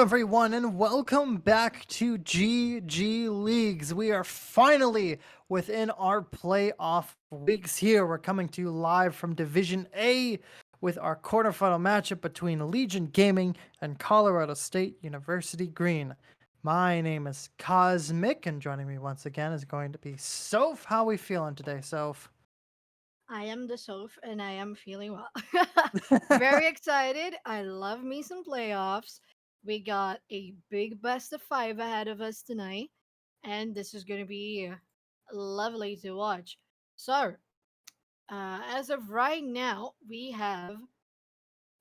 everyone, and welcome back to GG Leagues. We are finally within our playoff weeks here. We're coming to you live from Division A with our quarterfinal matchup between Legion Gaming and Colorado State University Green. My name is Cosmic, and joining me once again is going to be Soph. How are we feeling today, Soph? I am the Soph and I am feeling well. Very excited. I love me some playoffs. We got a big best of five ahead of us tonight, and this is going to be lovely to watch. So, as of right now, we have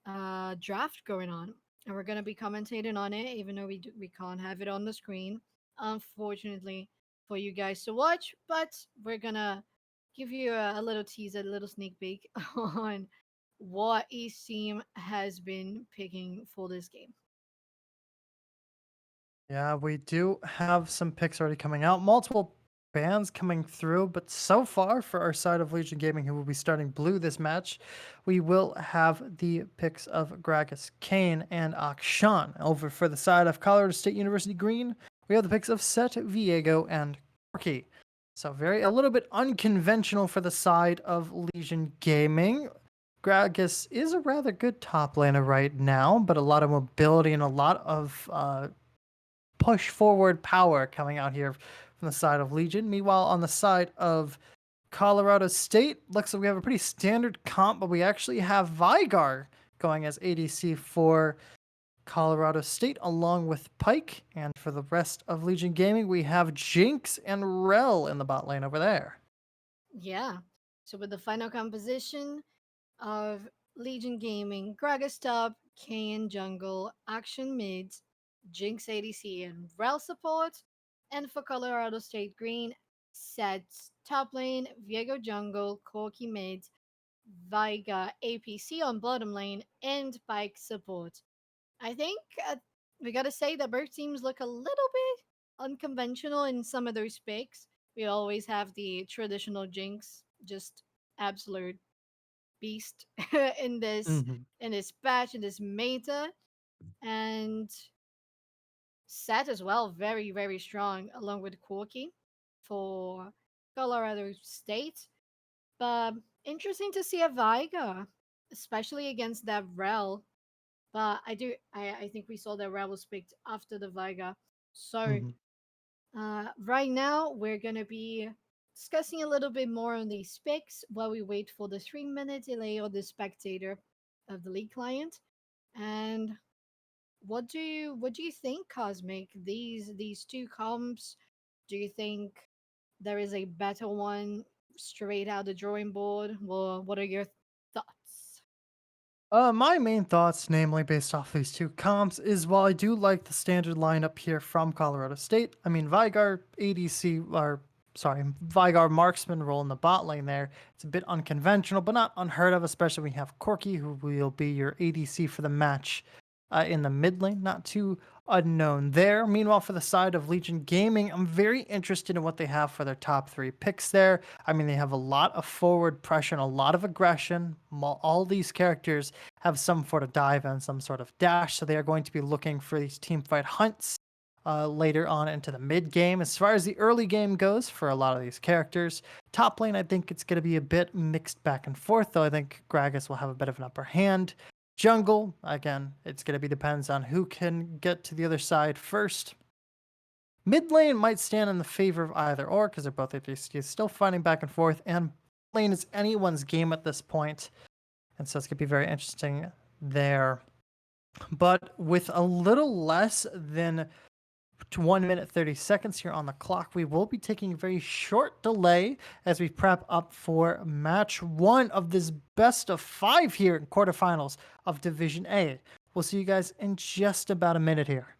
a draft going on, and we're going to be commentating on it, even though we can't have it on the screen, unfortunately, for you guys to watch. But we're going to give you a little teaser, a little sneak peek on what each team has been picking for this game. Yeah, we do have some picks already coming out. Multiple bans coming through, but so far for our side of Legion Gaming, who will be starting blue this match, we will have the picks of Gragas Kane and Akshan. Over for the side of Colorado State University Green, we have the picks of Set, Viego, and Corky. So a little bit unconventional for the side of Legion Gaming. Gragas is a rather good top laner right now, but a lot of mobility and a lot of push forward power coming out here from the side of Legion. Meanwhile, on the side of Colorado State, looks like we have a pretty standard comp, but we actually have Vigar going as ADC for Colorado State along with Pike. And for the rest of Legion Gaming, we have Jinx and Rel in the bot lane over there. Yeah. So with the final composition of Legion Gaming, Gragas top, Kane jungle, Action mids, Jinx ADC, and Rel support. And for Colorado State Green, sets top lane, Viego jungle, Corki mid, Veiga APC on bottom lane, and Pike support. I think we gotta say that both teams look a little bit unconventional in some of those picks. We always have the traditional Jinx, just absolute beast in this Mhm. in this patch in this meta, and Set as well, very strong along with Corky for Colorado State. But interesting to see a Veiga, especially against that Rel. But I think we saw that Rel was picked after the Veiga. So Mhm. right now we're gonna be discussing a little bit more on these picks while we wait for the 3 minute delay of the spectator of the league client. And what do you think, Cosmic? These two comps, do you think there is a better one straight out the drawing board? Well, what are your thoughts? My main thoughts, namely based off these two comps, is while I do like the standard lineup here from Colorado State, I mean, Vigar ADC, or sorry, Vigar marksman role in the bot lane there, it's a bit unconventional, but not unheard of, especially when you have Corky, who will be your ADC for the match in the mid lane. Not too unknown there. Meanwhile, for the side of Legion Gaming, I'm very interested in what they have for their top three picks there. I mean, they have a lot of forward pressure and a lot of aggression. All these characters have some sort of dive and some sort of dash, so they are going to be looking for these team fight hunts later on into the mid game. As far as the early game goes for a lot of these characters, top lane, I think it's going to be a bit mixed back and forth, though I think Gragas will have a bit of an upper hand. Jungle, again, it's going to be depends on who can get to the other side first. Mid lane might stand in the favor of either or because they're both APCs, still fighting back and forth, and lane is anyone's game at this point, and so it's going to be very interesting there. But with a little less than 1 minute 30 seconds here on the clock, we will be taking a very short delay as we prep up for match one of this best of five here in quarterfinals of Division A. We'll see you guys in just about a minute here.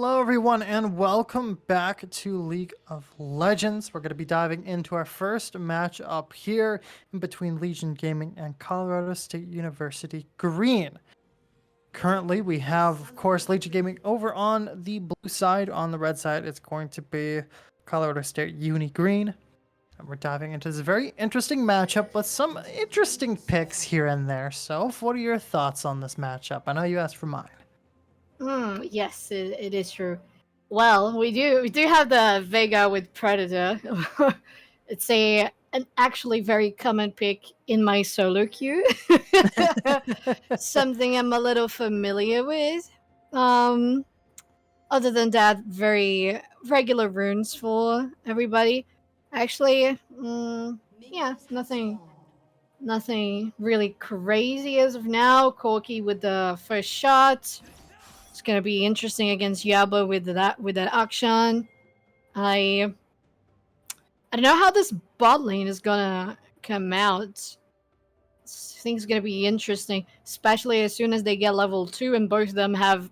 Hello, everyone, and welcome back to League of Legends. We're going to be diving into our first match up here in between Legion Gaming and Colorado State University Green. Currently, we have, of course, Legion Gaming over on the blue side. On the red side, it's going to be Colorado State Uni Green. And we're diving into this very interesting matchup with some interesting picks here and there. So, what are your thoughts on this matchup? I know you asked for mine. Yes, it is true. Well, we do have the Vega with Predator. It's an actually very common pick in my solo queue. Something I'm a little familiar with. Um, Other than that, very regular runes for everybody. Actually, yeah, nothing really crazy as of now. Corky with the first shot. It's gonna be interesting against Yabo with that action. I I don't know how this bot lane is gonna come out. I think it's gonna be interesting, especially as soon as they get level 2 and both of them have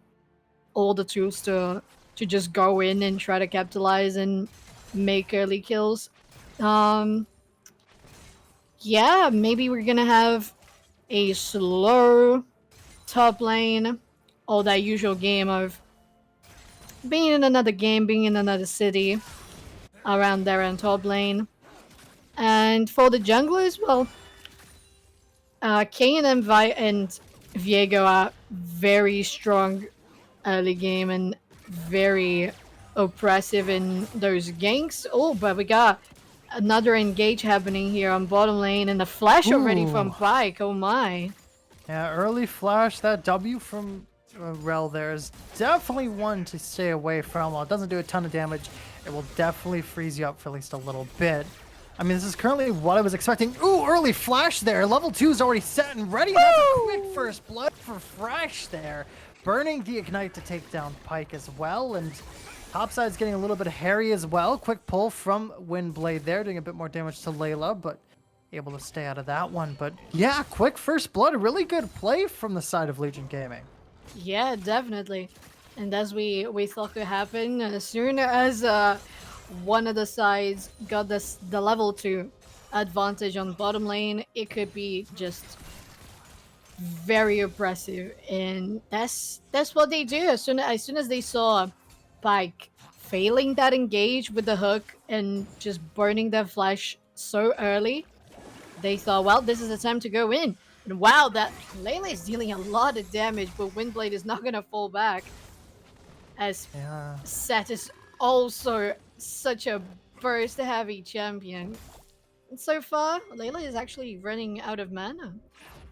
all the tools to just go in and try to capitalize and make early kills. Um, yeah, maybe we're gonna have a slow top lane, all that usual game of being in another game, being in another city around there on top lane. And for the junglers, well, Kane and and Viego are very strong early game and very oppressive in those ganks. Oh, but we got another engage happening here on bottom lane and the flash already from Ooh. Pike. Oh my. Yeah, early flash, that W from Rel there is definitely one to stay away from. While it doesn't do a ton of damage, it will definitely freeze you up for at least a little bit. I mean, this is currently what I was expecting. Ooh, early flash there. Level 2 is already set and ready. That's a quick first blood for Fresh there. Burning the Ignite to take down Pike as well. And topside's getting a little bit hairy as well. Quick pull from Windblade there, doing a bit more damage to Layla, but able to stay out of that one. But yeah, quick first blood, a really good play from the side of Legion Gaming. Yeah, definitely. And as we thought could happen, as soon as one of the sides got the level 2 advantage on bottom lane, it could be just very oppressive. And that's what they do. As soon as they saw Pike failing that engage with the hook and just burning their flash so early, they thought, well, this is the time to go in. And wow, that Layla is dealing a lot of damage, but Windblade is not gonna fall back. As Yeah. Set is also such a burst heavy champion. And so far, Layla is actually running out of mana.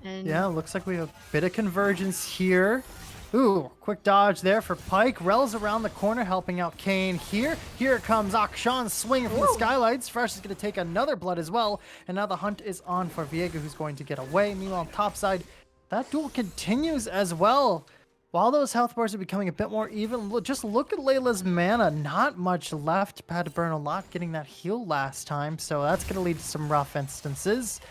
And Yeah, looks like we have a bit of convergence here. Ooh, quick dodge there for Pike. Rel's around the corner helping out Kane here. Here comes Akshan swinging from the skylights. Fresh is going to take another blood as well. And now the hunt is on for Viego, who's going to get away. Meanwhile, on top side, that duel continues as well. While those health bars are becoming a bit more even, just look at Layla's mana. Not much left. Had to burn a lot getting that heal last time. So that's going to lead to some rough instances.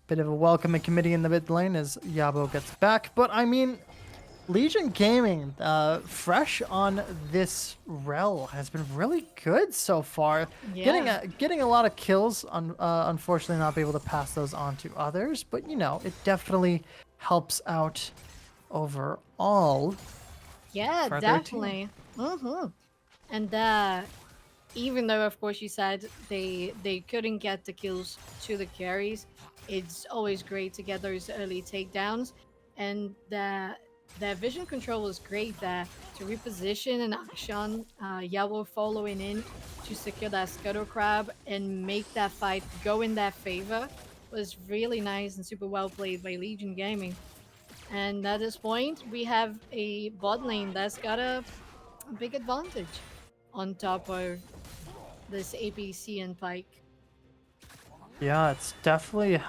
Bit of a welcoming committee in the mid lane as Yabo gets back. But I mean, Legion Gaming, Fresh on this Rel has been really good so far. yeah. Getting a lot of kills. Unfortunately, not be able to pass those on to others. But you know, it definitely helps out overall. Yeah, for their team. definitely. And even though, of course, you said they couldn't get the kills to the carries, it's always great to get those early takedowns. And the vision control was great there to reposition and action Yellow following in to secure that Scuttle Crab and make that fight go in their favor was really nice and super well played by Legion Gaming. And at this point, we have a bot lane that's got a big advantage on top of this APC and Pike. Yeah, it's definitely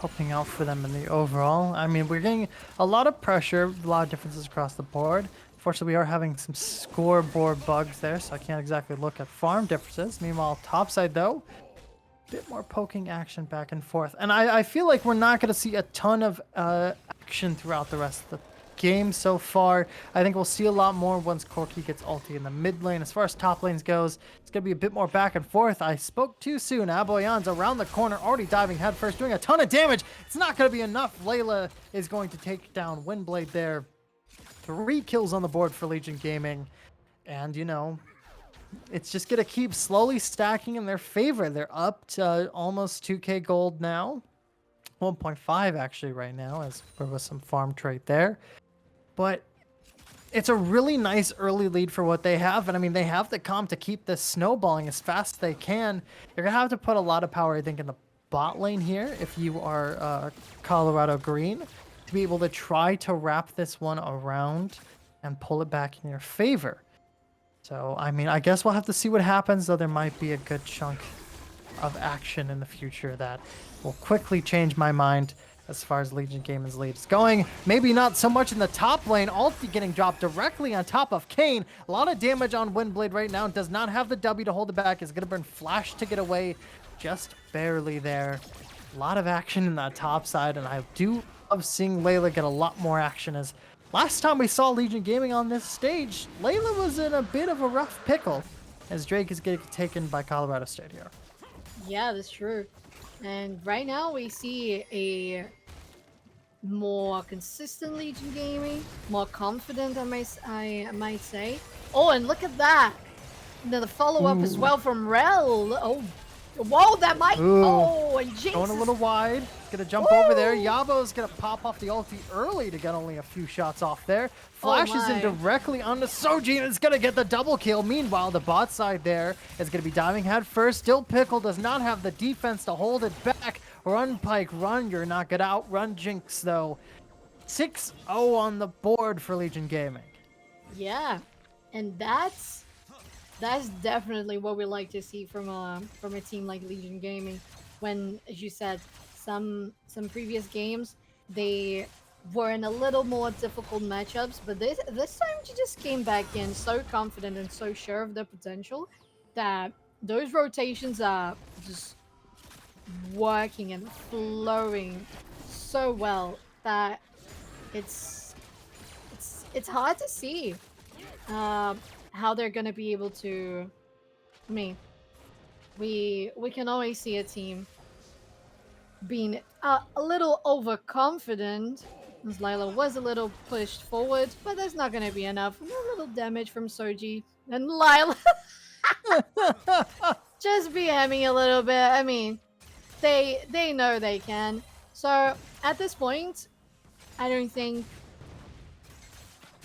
helping out for them in the overall. I mean, we're getting a lot of pressure, a lot of differences across the board. Unfortunately, we are having some scoreboard bugs there, so I can't exactly look at farm differences. Meanwhile, topside though, a bit more poking action back and forth. And I feel like we're not going to see a ton of action throughout the rest of game so far. I think we'll see a lot more once Corki gets ulti in the mid lane. As far as top lanes goes, it's going to be a bit more back and forth. I spoke too soon. Aboyan's around the corner, already diving headfirst, doing a ton of damage. It's not going to be enough. Layla is going to take down Windblade there. 3 kills on the board for Legion Gaming. And, you know, it's just going to keep slowly stacking in their favor. They're up to almost 2k gold now. 1.5 actually right now, as there was some farm trade there. But it's a really nice early lead for what they have. And I mean, they have the comp to keep this snowballing as fast as they can. You're going to have to put a lot of power, I think, in the bot lane here if you are Colorado Green, to be able to try to wrap this one around and pull it back in your favor. So, I mean, I guess we'll have to see what happens, though there might be a good chunk of action in the future that will quickly change my mind as far as Legion Gaming's lead is going. Maybe not so much in the top lane. Ulti getting dropped directly on top of Kayn. A lot of damage on Windblade right now. Does not have the W to hold it back. Is going to burn Flash to get away. Just barely there. A lot of action in that top side, and I do love seeing Layla get a lot more action, as last time we saw Legion Gaming on this stage, Layla was in a bit of a rough pickle as Drake is getting taken by Colorado State here. Yeah, that's true. And right now we see a more consistent Legion Gaming, more confident, I might say. Oh, and look at that! The follow-up as well from Rel. Oh, whoa, that might... Ooh. Oh, and Jinx Going a little wide. Gonna jump over there. Yabo's gonna pop off the ulti early to get only a few shots off there. Flashes in directly onto Soji, and it's gonna get the double kill. Meanwhile, the bot side there is gonna be diving head first. Still, Pickle does not have the defense to hold it back. Run, Pike, run. You're not gonna outrun Jinx, though. 6-0 on the board for Legion Gaming. Yeah, and that's definitely what we like to see from a team like Legion Gaming. When, as you said, some previous games they were in a little more difficult matchups, but this time she just came back in so confident and so sure of their potential that those rotations are just working and flowing so well that it's hard to see how they're gonna be able to. I mean, we can always see a team being a little overconfident, as Lila was a little pushed forward, but that's not gonna be enough. A little damage from Soji and Lila. Just BMing a little bit. I mean, they know they can. So at this point, I don't think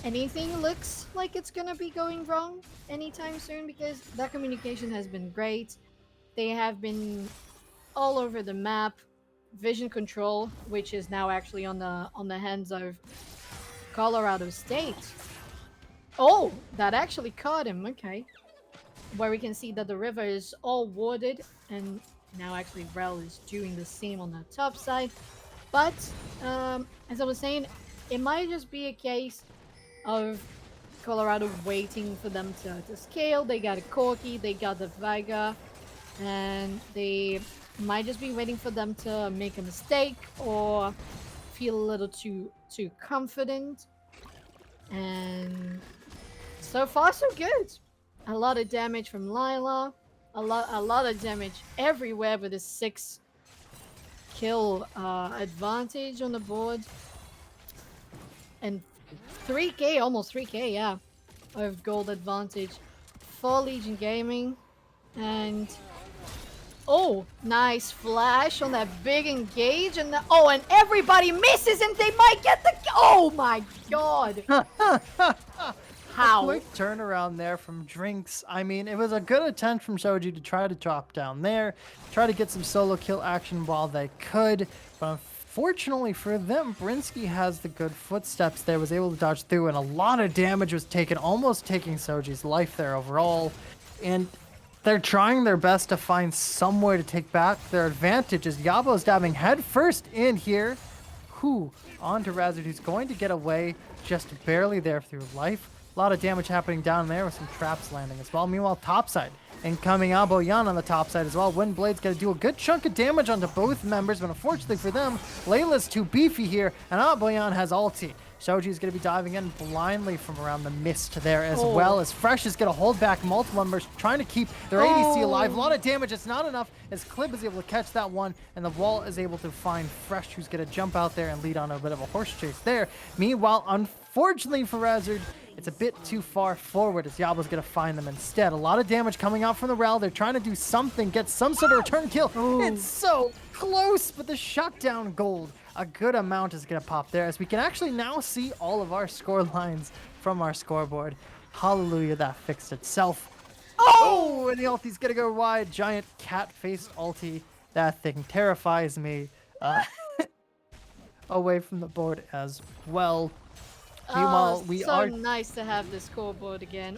anything looks like it's gonna be going wrong anytime soon, because that communication has been great. They have been all over the map. Vision control, which is now actually on the hands of Colorado State. Oh, that actually caught him. Okay, where we can see that the river is all warded, and now actually Rel is doing the same on the top side. But as I was saying, it might just be a case of Colorado waiting for them to scale. They got a Corki, they got the Veigar, and they might just be waiting for them to make a mistake or feel a little too confident. And so far so good. A lot of damage from Lila, a lot of damage everywhere with a 6 kill advantage on the board, and 3k, almost 3k, yeah, of gold advantage for Legion Gaming. And oh, nice flash on that big engage, and and everybody misses, and they might get the... Oh my god. How? A quick turnaround there from Drinks. I mean, it was a good attempt from Shoji to try to drop down there, try to get some solo kill action while they could, but unfortunately for them, Brinsky has the good footsteps there, was able to dodge through, and a lot of damage was taken, almost taking Soji's life there overall. And they're trying their best to find somewhere to take back their advantage, as Yabo's diving head first in here. Onto Razard, who's going to get away just barely there through life. A lot of damage happening down there with some traps landing as well. Meanwhile, topside. Incoming Aboyan on the top side as well. Windblade's going to do a good chunk of damage onto both members, but unfortunately for them, Layla's too beefy here, and Aboyan has ulti. Shoji's going to be diving in blindly from around the mist there as well, as Fresh is going to hold back multiple members, trying to keep their ADC alive. A lot of damage. It's not enough as Clib is able to catch that one, and the wall is able to find Fresh, who's going to jump out there and lead on a bit of a horse chase there. Meanwhile, unfortunately for Razard, it's a bit too far forward as Yabo's going to find them instead. A lot of damage coming out from the Rel. They're trying to do something, get some sort of return kill. It's so close, but the shutdown gold, a good amount is going to pop there as we can actually now see all of our score lines from our scoreboard. Hallelujah, that fixed itself. Oh, and the ulti's going to go wide. Giant cat-faced ulti. That thing terrifies me. Away from the board as well. Meanwhile, we so are nice to have the scoreboard again.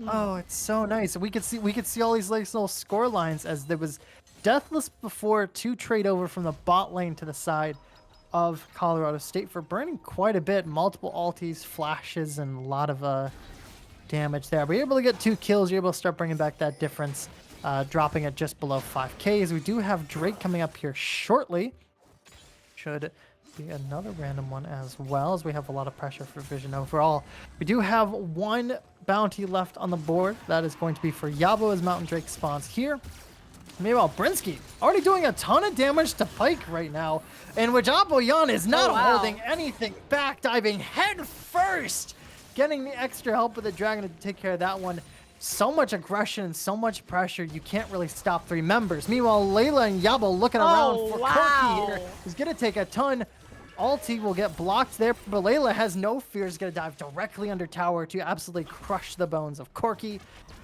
Oh, it's so nice. We could see all these like little score lines as there was Deathless before to trade over from the bot lane to the side of Colorado State for burning quite a bit, multiple ultis, flashes, and a lot of damage there. We're able to get 2 kills. You're able to start bringing back that difference, dropping it just below 5k. As we do have Drake coming up here shortly. Should be another random one as well, as we have a lot of pressure for vision overall. We do have 1 bounty left on the board. That is going to be for Yabo as Mountain Drake spawns here. Meanwhile, Brinsky already doing a ton of damage to Pike right now, in which Aboyan is not holding anything back, diving head first, getting the extra help with the dragon to take care of that one. So much aggression and so much pressure, you can't really stop 3 members. Meanwhile, Layla and Yabo looking around for Corky here. He's going to take a ton. Ulti will get blocked there, but Layla has no fear. Is going to dive directly under tower to absolutely crush the bones of Corky.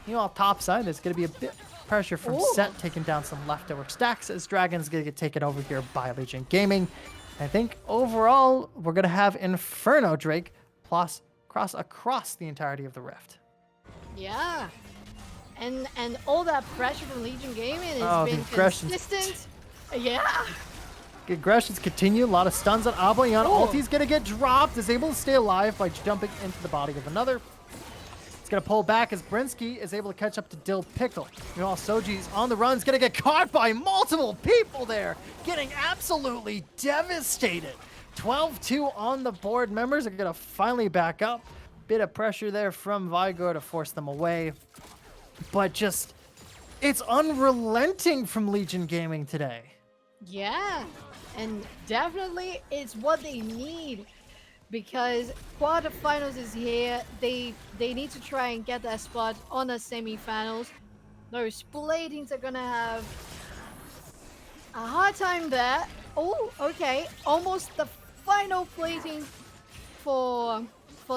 Meanwhile, top side, there's going to be a bit of pressure from Set, taking down some leftover stacks as Dragon's going to get taken over here by Legion Gaming. I think overall, we're going to have Inferno Drake plus cross across the entirety of the Rift. Yeah. And all that pressure from Legion Gaming has been consistent. Yeah. Aggressions continue. A lot of stuns on Aboyan. Ulti's going to get dropped. Is able to stay alive by jumping into the body of another. It's going to pull back as Brinsky is able to catch up to Dill Pickle. Meanwhile, Soji's on the run. Is going to get caught by multiple people there. Getting absolutely devastated. 12-2 on the board. Members are going to finally back up. Bit of pressure there from Vigor to force them away. But just, it's unrelenting from Legion Gaming today. Yeah, and definitely it's what they need, because quarterfinals is here. They need to try and get that spot on the semifinals. Those platings are gonna have a hard time there. Oh, okay, almost the final plating for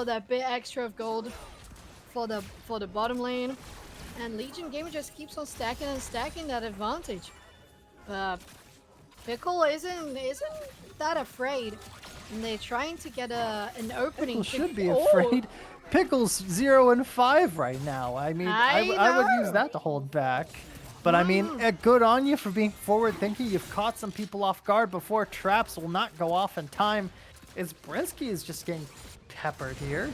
that bit extra of gold for the bottom lane, and Legion Gamer just keeps on stacking and stacking that advantage. Pickle isn't that afraid, and they're trying to get an opening. Pickle should be afraid. Pickle's 0 and 5 right now. I mean, I would use that to hold back. But I mean, good on you for being forward thinking. You've caught some people off guard before. Traps will not go off in time. Brinsky is just getting peppered here.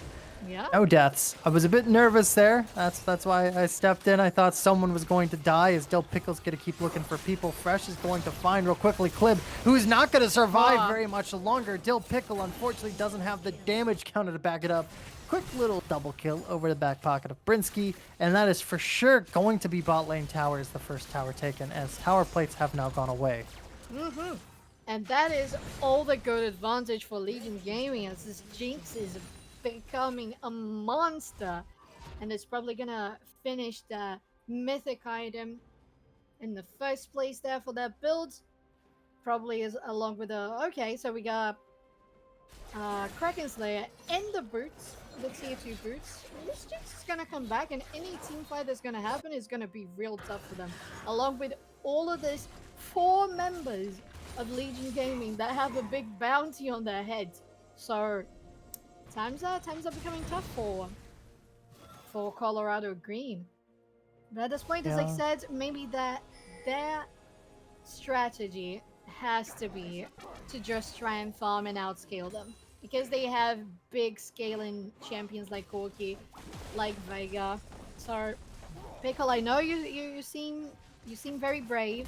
Yeah. No deaths. I was a bit nervous there. That's why I stepped in. I thought someone was going to die, as Dill Pickle's going to keep looking for people. Fresh is going to find real quickly Clib, who's not going to survive very much longer. Dill Pickle, unfortunately, doesn't have the damage counter to back it up. Quick little double kill over the back pocket of Brinsky, and that is for sure going to be bot lane tower as the first tower taken, as tower plates have now gone away. And that is all the good advantage for Legion Gaming, as this Jinx is becoming a monster, and it's probably gonna finish the mythic item in the first place there for that build. Probably is along with the so we got Kraken Slayer and the boots, the tier 2 boots. This Jinx is gonna come back, and any team fight that's gonna happen is gonna be real tough for them, along with all of this 4 members of Legion Gaming that have a big bounty on their heads. So times are becoming tough for Colorado Green. But at this point, as I said, maybe that their strategy has to be to just try and farm and outscale them. because they have big scaling champions like Corki, like Vega. So Pickle, I know you seem very brave,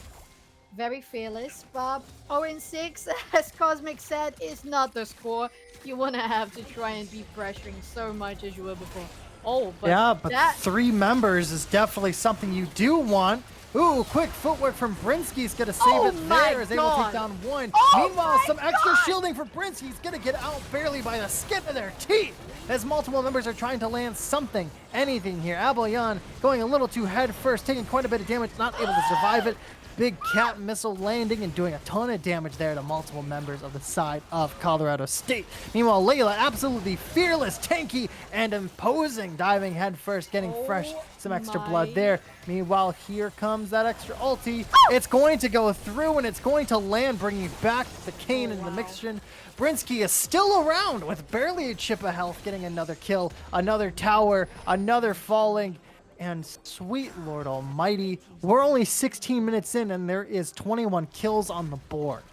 very fearless, but 0-6, as Cosmic said, is not the score you want to have to try and be pressuring so much as you were before. Oh, but Yeah, but that 3 members is definitely something you do want. Ooh, quick footwork from Brinsky. He's going to save Oh it my there. Is able to take God. down 1. Oh Meanwhile, my some extra God. shielding for Brinsky. He's going to get out barely by the skin of their teeth as multiple members are trying to land something, anything here. Abelyan going a little too head first, taking quite a bit of damage, not able to survive it. Big cat missile landing and doing a ton of damage there to multiple members of the side of Colorado State. Meanwhile, Layla absolutely fearless, tanky, and imposing, diving head first, getting fresh, some extra blood there. Meanwhile, here comes that extra ulti. It's going to go through and it's going to land, bringing back the Kane and the mixture. Brinsky is still around with barely a chip of health, getting another kill, another tower, another falling. And sweet Lord Almighty, we're only 16 minutes in and there is 21 kills on the board.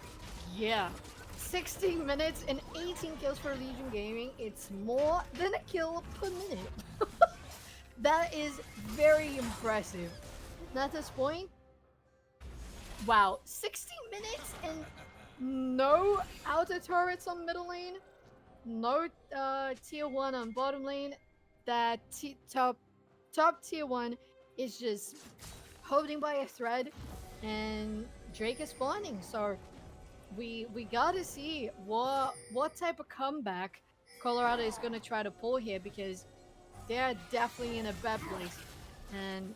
Yeah. 16 minutes and 18 kills for Legion Gaming. It's more than a kill per minute. That is very impressive. And at this point, wow, 16 minutes and no outer turrets on middle lane, no tier 1 on bottom lane. That top tier 1 is just holding by a thread, and Drake is spawning. So we gotta see what type of comeback Colorado is gonna try to pull here, because they're definitely in a bad place. And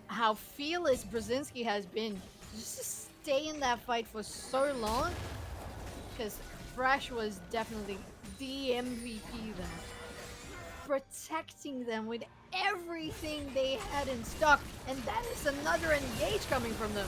how fearless Brzezinski has been just to stay in that fight for so long, because Fresh was definitely the MVP there, protecting them with everything they had in stock. And that is another engage coming from them.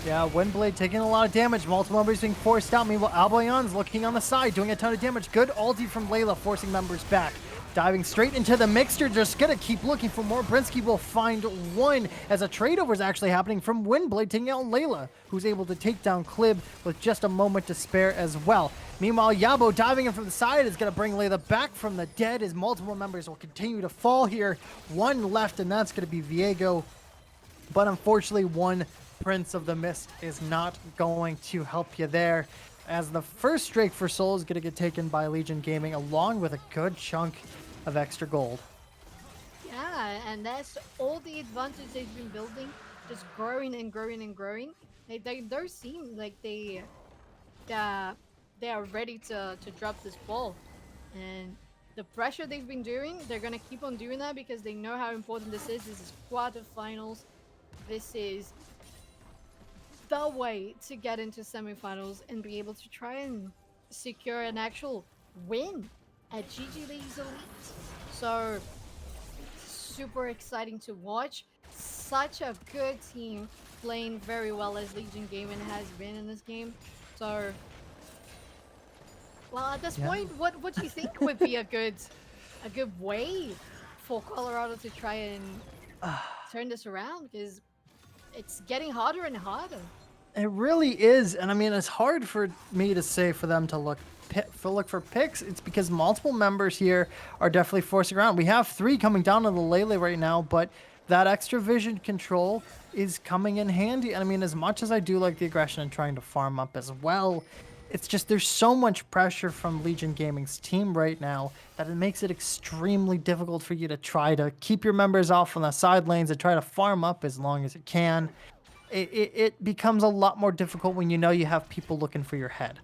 Yeah, Windblade taking a lot of damage. Multiple members being forced out. Meanwhile, Albayon's looking on the side, doing a ton of damage. Good ulti from Layla, forcing members back. Diving straight into the mixture, just gonna keep looking for more. Brinsky will find 1 as a trade over is actually happening from Windblade, taking out Layla, who's able to take down Klib with just a moment to spare as well. Meanwhile, Yabo diving in from the side is gonna bring Layla back from the dead as multiple members will continue to fall here. 1 left, and that's gonna be Viego. But unfortunately, 1 Prince of the Mist is not going to help you there, as the first Drake for Soul is going to get taken by Legion Gaming along with a good chunk of extra gold. Yeah, and that's all the advantage they've been building, just growing and growing and growing. They don't seem like they are ready to drop this ball. And the pressure they've been doing, they're gonna keep on doing that because they know how important this is. This is quarterfinals. This is the way to get into semifinals and be able to try and secure an actual win at GGLeagues Elite. So super exciting to watch. Such a good team playing very well as Legion Gaming has been in this game. So, well, at this point, what do you think would be a good way for Colorado to try and turn this around? Because it's getting harder and harder. It really is, and I mean, it's hard for me to say for them to look for picks. It's because multiple members here are definitely forcing around. We have 3 coming down to the Lele right now, but that extra vision control is coming in handy. And I mean, as much as I do like the aggression and trying to farm up as well, it's just there's so much pressure from Legion Gaming's team right now that it makes it extremely difficult for you to try to keep your members off on the side lanes and try to farm up as long as you can. It becomes a lot more difficult when you know you have people looking for your head.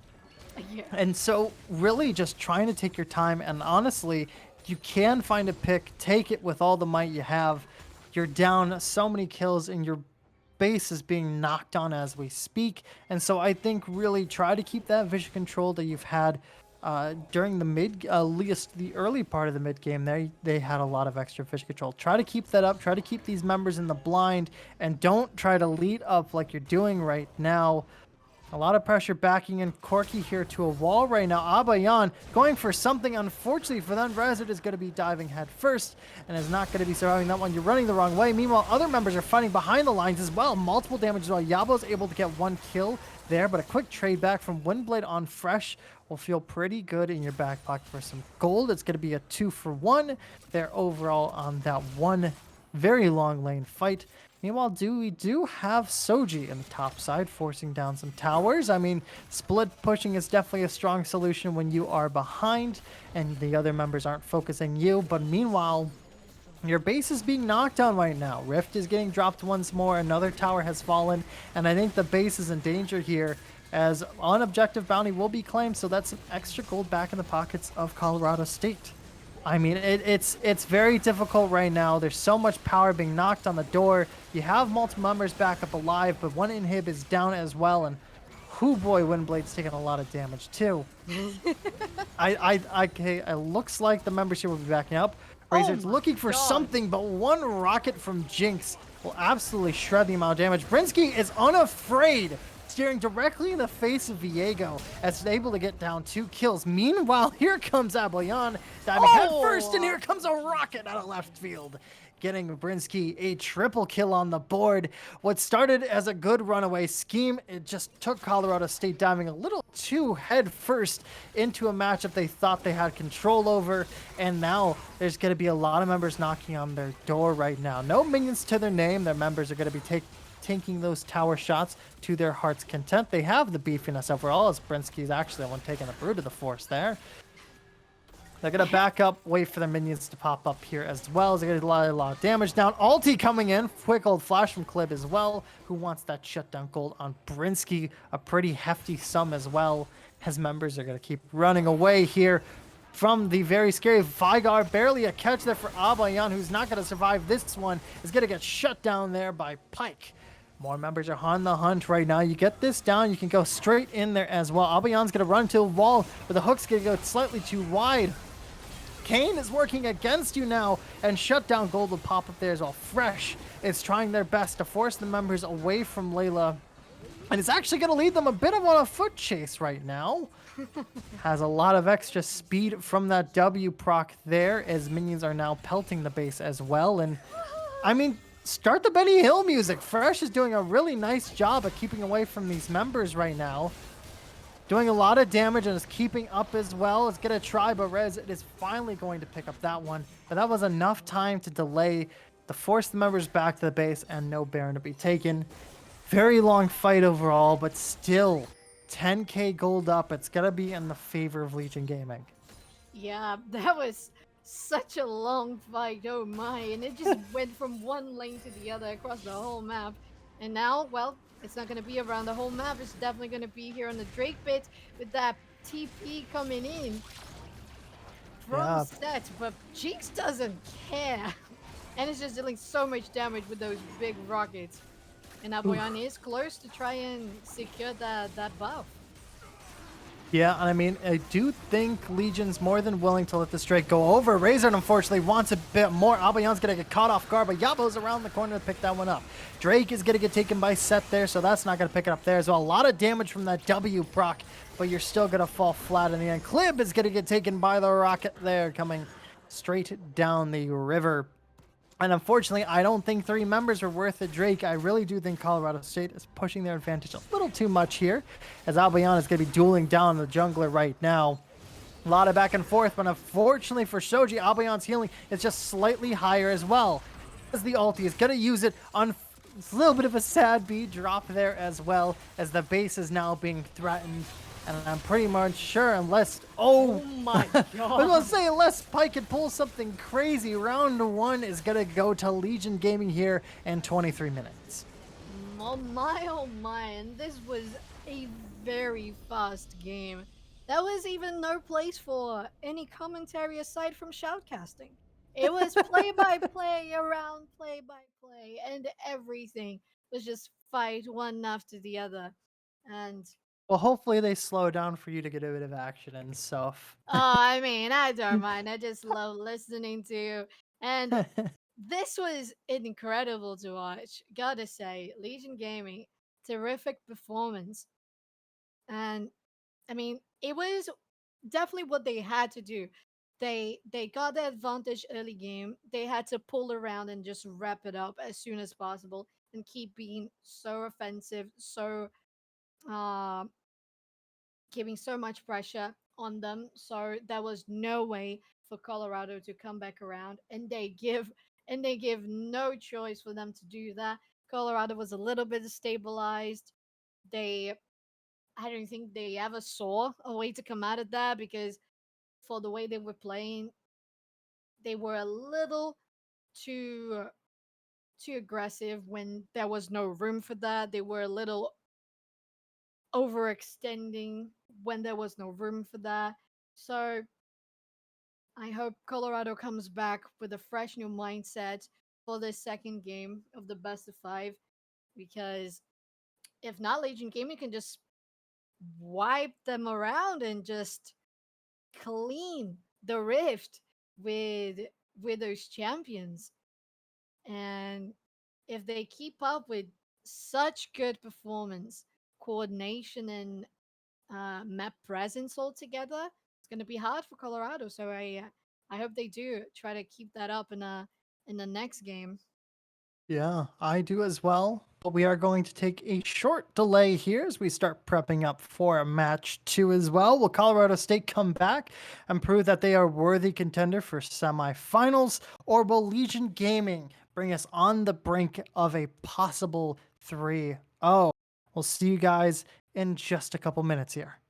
Yeah. And so really just trying to take your time, and honestly, you can find a pick, take it with all the might you have. You're down so many kills and your base is being knocked on as we speak. And so I think really try to keep that vision control that you've had during the at least the early part of the mid game. They had a lot of extra vision control. Try to keep that up. Try to keep these members in the blind, and don't try to lead up like you're doing right now. A lot of pressure backing in Corki here to a wall right now. Abayan going for something. Unfortunately for them, Rezard is going to be diving head first and is not going to be surviving that one. You're running the wrong way. Meanwhile, other members are fighting behind the lines as well. Multiple damage as well. Yabo's able to get 1 kill there, but a quick trade back from Windblade on Fresh will feel pretty good in your back pocket for some gold. It's going to be a 2-for-1 there overall on that one very long lane fight. Meanwhile, we do have Soji in the top side, forcing down some towers. I mean, split pushing is definitely a strong solution when you are behind and the other members aren't focusing you. But meanwhile, your base is being knocked down right now. Rift is getting dropped once more. Another tower has fallen. And I think the base is in danger here as unobjective bounty will be claimed. So that's some extra gold back in the pockets of Colorado State. I mean, it's very difficult right now. There's so much power being knocked on the door. You have multiple members back up alive, but one inhib is down as well. And whoo boy, Windblade's taking a lot of damage too. Okay, it looks like the members here will be backing up. Oh Razor's my looking for god. something, but one rocket from Jinx will absolutely shred the amount of damage. Brinsky is unafraid, steering directly in the face of Viego as he's able to get down 2 kills. Meanwhile, here comes Ablayan diving head first, and here comes a rocket out of left field, getting Brinsky a triple kill on the board. What started as a good runaway scheme, it just took Colorado State diving a little too head first into a matchup they thought they had control over, and now there's going to be a lot of members knocking on their door right now. No minions to their name. Their members are going to be taking those tower shots to their heart's content. They have the beefiness overall, as Brinsky is actually the one taking the brew to the force there. They're going to back up, wait for the minions to pop up here as well. As they get a lot of damage down. Ulti coming in. Quick old flash from Clib as well, who wants that shutdown gold on Brinsky. A pretty hefty sum as well. His members are going to keep running away here from the very scary Vigar. Barely a catch there for Ablayan, who's not going to survive this one. Is going to get shut down there by Pyke. More members are on the hunt right now. You get this down, you can go straight in there as well. Ablayan's going to run to a wall, but the hook's going to go slightly too wide. Kane is working against you now, and Shutdown Gold will pop up there as well. Fresh is trying their best to force the members away from Layla, and it's actually going to lead them a bit of on a foot chase right now. Has a lot of extra speed from that W proc there, as minions are now pelting the base as well. And I mean, start the Benny Hill music. Fresh is doing a really nice job of keeping away from these members right now. Doing a lot of damage and is keeping up as well. It's going to try, but Rez it is finally going to pick up that one. But that was enough time to delay, to force the members back to the base, and no Baron to be taken. Very long fight overall, but still 10k gold up. It's going to be in the favor of Legion Gaming. Yeah, that was such a long fight. Oh my. And it just went from one lane to the other across the whole map. And now, well, it's not going to be around the whole map. It's definitely going to be here on the Drake pit with that TP coming in from set. But Jinx doesn't care. And it's just dealing so much damage with those big rockets. And Aboyan is close to try and secure that buff. Yeah, and I mean, I do think Legion's more than willing to let this Drake go over. Razor, unfortunately, wants a bit more. Albayan's going to get caught off guard, but Yabo's around the corner to pick that one up. Drake is going to get taken by Set there, so that's not going to pick it up there as well. A lot of damage from that W proc, but you're still going to fall flat in the end. Clib is going to get taken by the rocket there, coming straight down the river. And unfortunately, I don't think 3 members are worth it, Drake. I really do think Colorado State is pushing their advantage a little too much here, as Albayan is going to be dueling down the jungler right now. A lot of back and forth, but unfortunately for Shoji, Albayan's healing is just slightly higher as well. As the ulti is going to use it on a little bit of a sad B drop there as well, as the base is now being threatened. And I'm pretty much sure unless... Oh my god. I was going to say, unless Pyke can pull something crazy, round 1 is going to go to Legion Gaming here in 23 minutes. Oh my, and this was a very fast game. There was even no place for any commentary aside from shoutcasting. It was play by play around play by play, and everything was just fight one after the other. And Well, hopefully they slow down for you to get a bit of action and stuff. I mean, I don't mind. I just love listening to you. And this was incredible to watch. Gotta say, Legion Gaming, terrific performance. And I mean, it was definitely what they had to do. They got the advantage early game. They had to pull around and just wrap it up as soon as possible and keep being so offensive, so uh giving so much pressure on them. So there was no way for Colorado to come back around, and they give no choice for them to do that. Colorado was a little bit destabilized. They I don't think they ever saw a way to come out of that because for the way they were playing, they were a little too too aggressive when there was no room for that. They were a little overextending when there was no room for that. So I hope Colorado comes back with a fresh new mindset for this second game of the best of five. Because if not, Legion Gaming can just wipe them around and just clean the rift with with those champions. And if they keep up with such good performance, coordination, and map presence all together, it's going to be hard for Colorado. So I hope they do try to keep that up in the next game. Yeah, I do as well. But we are going to take a short delay here as we start prepping up for match two as well. Will Colorado State come back and prove that they are worthy contender for semifinals, or will Legion Gaming bring us on the brink of a possible 3-0? We'll see you guys in just a couple minutes here.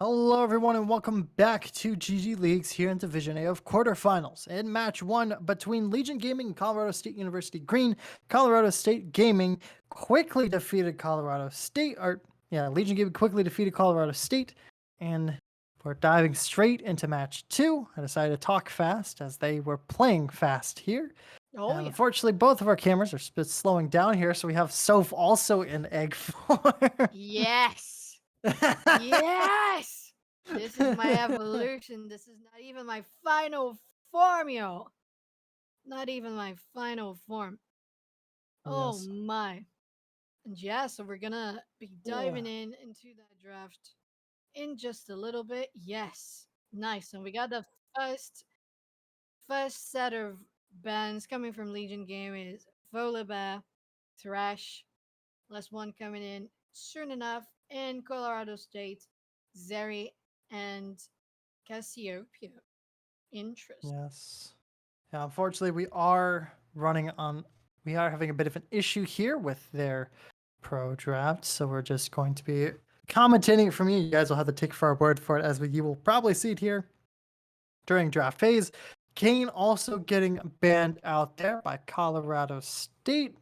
Hello, everyone, and welcome back to GG Leagues here in Division A of Quarterfinals. In match one between Legion Gaming and Colorado State University Green, Colorado State Gaming quickly defeated Colorado State. Legion Gaming quickly defeated Colorado State, and we're diving straight into match two. I decided to talk fast as they were playing fast here. Oh And yeah. unfortunately, both of our cameras are slowing down here, so we have Soph also in egg form. Yes. Yes. This is my evolution. This is not even my final form, yo. Not even my final form. Oh Yes. my. And yeah, so we're gonna be Yeah. diving into that draft in just a little bit. Yes. Nice. And we got the first first set of bands coming from Legion Game is Volibear, Thrash, last one coming in soon enough in Colorado State, Zeri and Cassiopeia. Interest. Yes. Yeah, unfortunately, we are having a bit of an issue here with their pro draft, so we're just going to be commentating it from you. You guys will have to take our word for it, as you will probably see it here during draft phase. Kane also getting banned out there by Colorado State,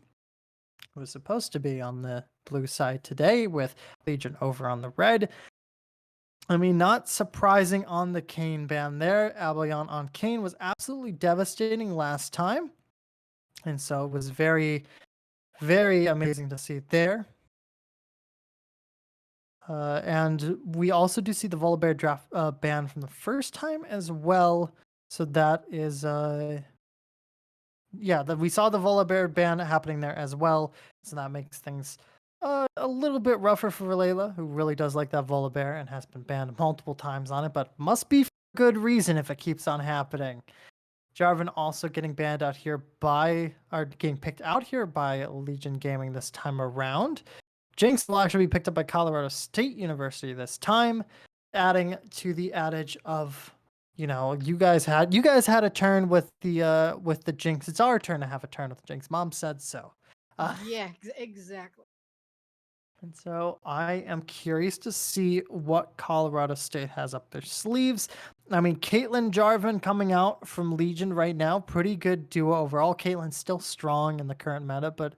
who was supposed to be on the blue side today with Legion over on the red. I mean, not surprising on the Kane ban there. Abellion on Kane was absolutely devastating last time. And so it was very, very amazing to see it there. And we also do see the Volibear draft ban from the first time as well. So that is, we saw the Volibear ban happening there as well. So that makes things a little bit rougher for Layla, who really does like that Volibear and has been banned multiple times on it, but must be for good reason if it keeps on happening. Jarvan also getting banned out here getting picked out here by Legion Gaming this time around. Jinx will actually be picked up by Colorado State University this time, adding to the adage of, you guys had a turn with the Jinx. It's our turn to have a turn with the Jinx. Mom said so. Yeah, exactly. And so I am curious to see what Colorado State has up their sleeves. I mean, Caitlyn Jarvan coming out from Legion right now, pretty good duo overall. Caitlyn's still strong in the current meta, but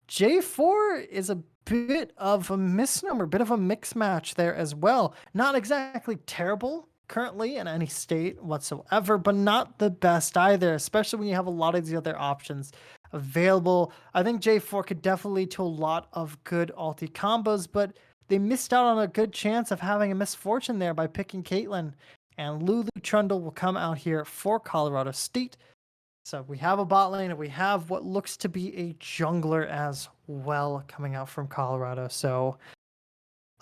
J4 is a bit of a misnomer, bit of a mix match there as well. Not exactly terrible currently in any state whatsoever, but not the best either, especially when you have a lot of these other options available. I think J4 could definitely lead to a lot of good ulti combos, but they missed out on a good chance of having a misfortune there by picking Caitlyn. And Lulu Trundle will come out here for Colorado State. So we have a bot lane and we have what looks to be a jungler as well coming out from Colorado. So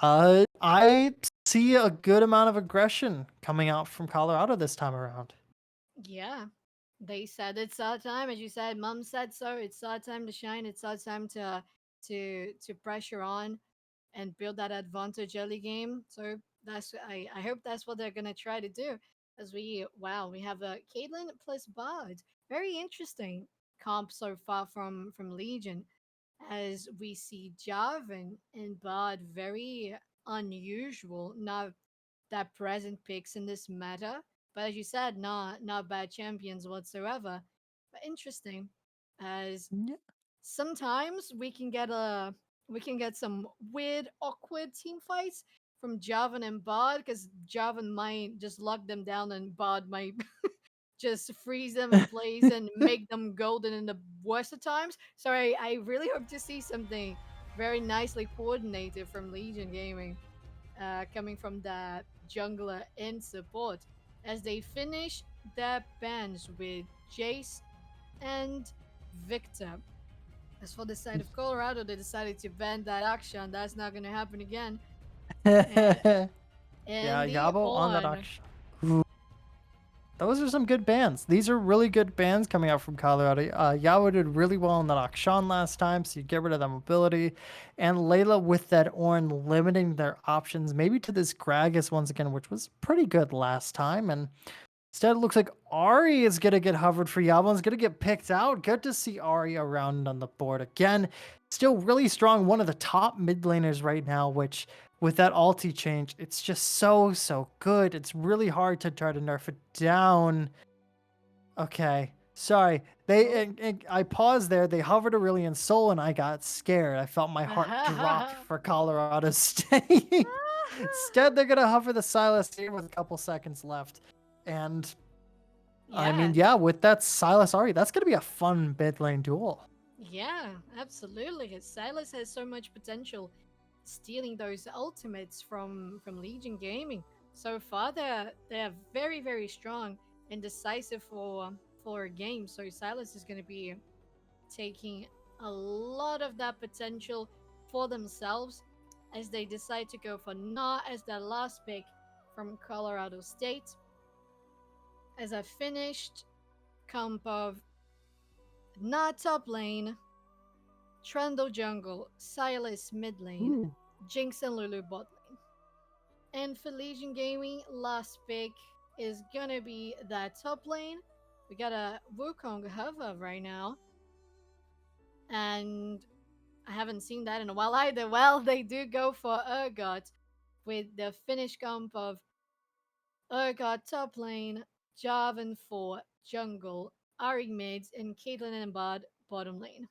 I see a good amount of aggression coming out from Colorado this time around. Yeah. They said it's our time, as you said. Mom said so. It's our time to shine. It's our time to pressure on and build that advantage early game. So I hope that's what they're gonna try to do. As we have a Caitlyn plus Bard. Very interesting comp so far from Legion. As we see Jarvan and Bard, very unusual. Not that present picks in this meta. But as you said, not bad champions whatsoever. But interesting, as Yeah. sometimes we can get some weird, awkward team fights from Javan and Bard, because Javan might just lock them down and Bard might just freeze them in place and make them golden in the worst of times. So I really hope to see something very nicely coordinated from Legion Gaming, coming from that jungler in support, as they finish their bans with Jace and Victor. As for the side of Colorado, they decided to ban that action. That's not going to happen again. And, Yeah, and the Yabo on that on. auction. Those are some good bands. These are really good bands coming out from Colorado. Yabo did really well in that auction last time, so you get rid of that mobility. And Layla with that Ornn limiting their options, maybe to this Gragas once again, which was pretty good last time. And instead, it looks like Ari is going to get hovered for Yabo. Is going to get picked out. Good to see Ari around on the board again. Still really strong. One of the top mid laners right now, which with that ulti change, it's just so good. It's really hard to try to nerf it down. Okay. Sorry. Oh. I paused there. They hovered Aurelion Soul and I got scared. I felt my heart drop for Colorado State. Instead, they're going to hover the Silas here with a couple seconds left. And I mean, Yeah, yeah, with that Silas Ari, that's going to be a fun mid lane duel. yeah, absolutely. His Silas has so much potential, stealing those ultimates from Legion Gaming. So far, they're very strong and decisive for a game. So Silas is going to be taking a lot of that potential for themselves as they decide to go for not as their last pick from Colorado State. As I finished comp of not top lane, Trundle jungle, Silas mid lane, Ooh. Jinx and Lulu bot lane. And for Legion Gaming, last pick is gonna be that top lane. We got a Wukong hover right now, and I haven't seen that in a while either. Well, they do go for Urgot with the finish comp of Urgot top lane, Jarvan for jungle, Ari mids, and Caitlyn and Bard bottom lane.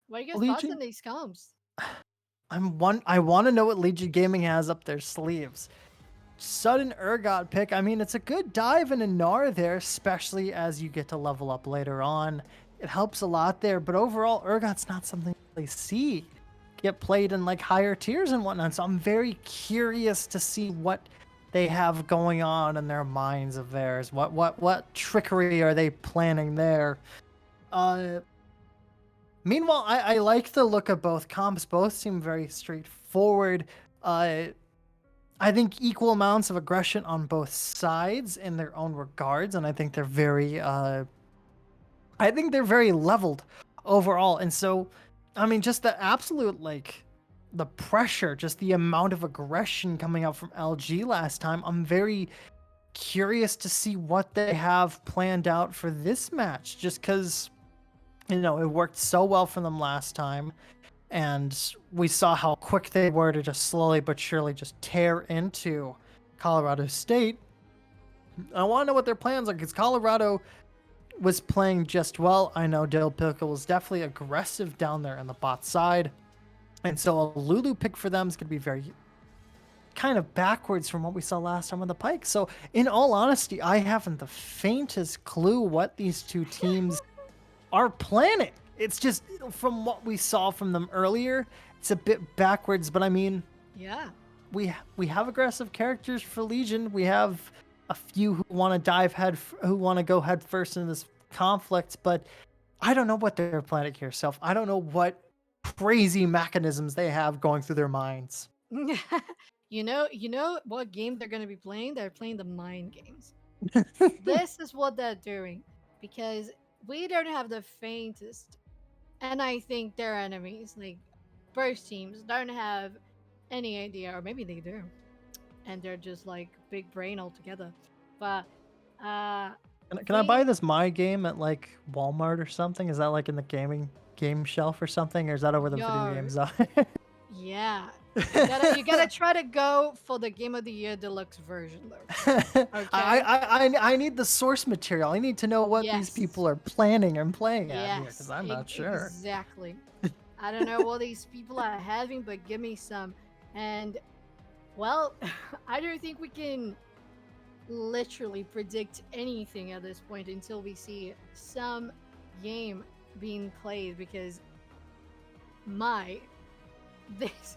What are your thoughts on Legion, these comps? I want to know what Legion Gaming has up their sleeves. Sudden Urgot pick. I mean, it's a good dive in a Gnar there, especially as you get to level up later on. It helps a lot there, but overall, Urgot's not something they see get played in like higher tiers and whatnot. So I'm very curious to see what they have going on in their minds of theirs. What trickery are they planning there? Uh, Meanwhile, I like the look of both comps. Both seem very straightforward. Uh, I think equal amounts of aggression on both sides in their own regards, and I think they're very leveled overall. And so, I mean, just the absolute like the pressure, just the amount of aggression coming out from LG last time. I'm very curious to see what they have planned out for this match, just because it worked so well for them last time and we saw how quick they were to just slowly but surely just tear into Colorado State. I want to know what their plans are because Colorado was playing just well. I know Dill Pickle was definitely aggressive down there in the bot side. And so a Lulu pick for them is going to be very kind of backwards from what we saw last time on the Pike. So, in all honesty, I haven't the faintest clue what these two teams are planning. It's just from what we saw from them earlier, it's a bit backwards. But I mean, Yeah. we have aggressive characters for Legion. We have a few who want to who want to go head first in this conflict. But I don't know what they're planning here, Self. I don't know what crazy mechanisms they have going through their minds. You know what game they're going to be playing? They're playing the mind games. This is what they're doing because we don't have the faintest, and I think their enemies, like both teams, don't have any idea, or maybe they do, and they're just like big brain altogether. But uh, Can I buy we this my game at like Walmart or something? Is that like in the game shelf or something, or is that over the video yo, games? yeah, you gotta try to go for the Game of the Year deluxe version though. Okay. I need the source material. I need to know what these Yes. people are planning and playing at here because Yes. I'm not sure. Exactly. I don't know what these people are having, but give me some. And well, I don't think we can literally predict anything at this point until we see some game being played because my this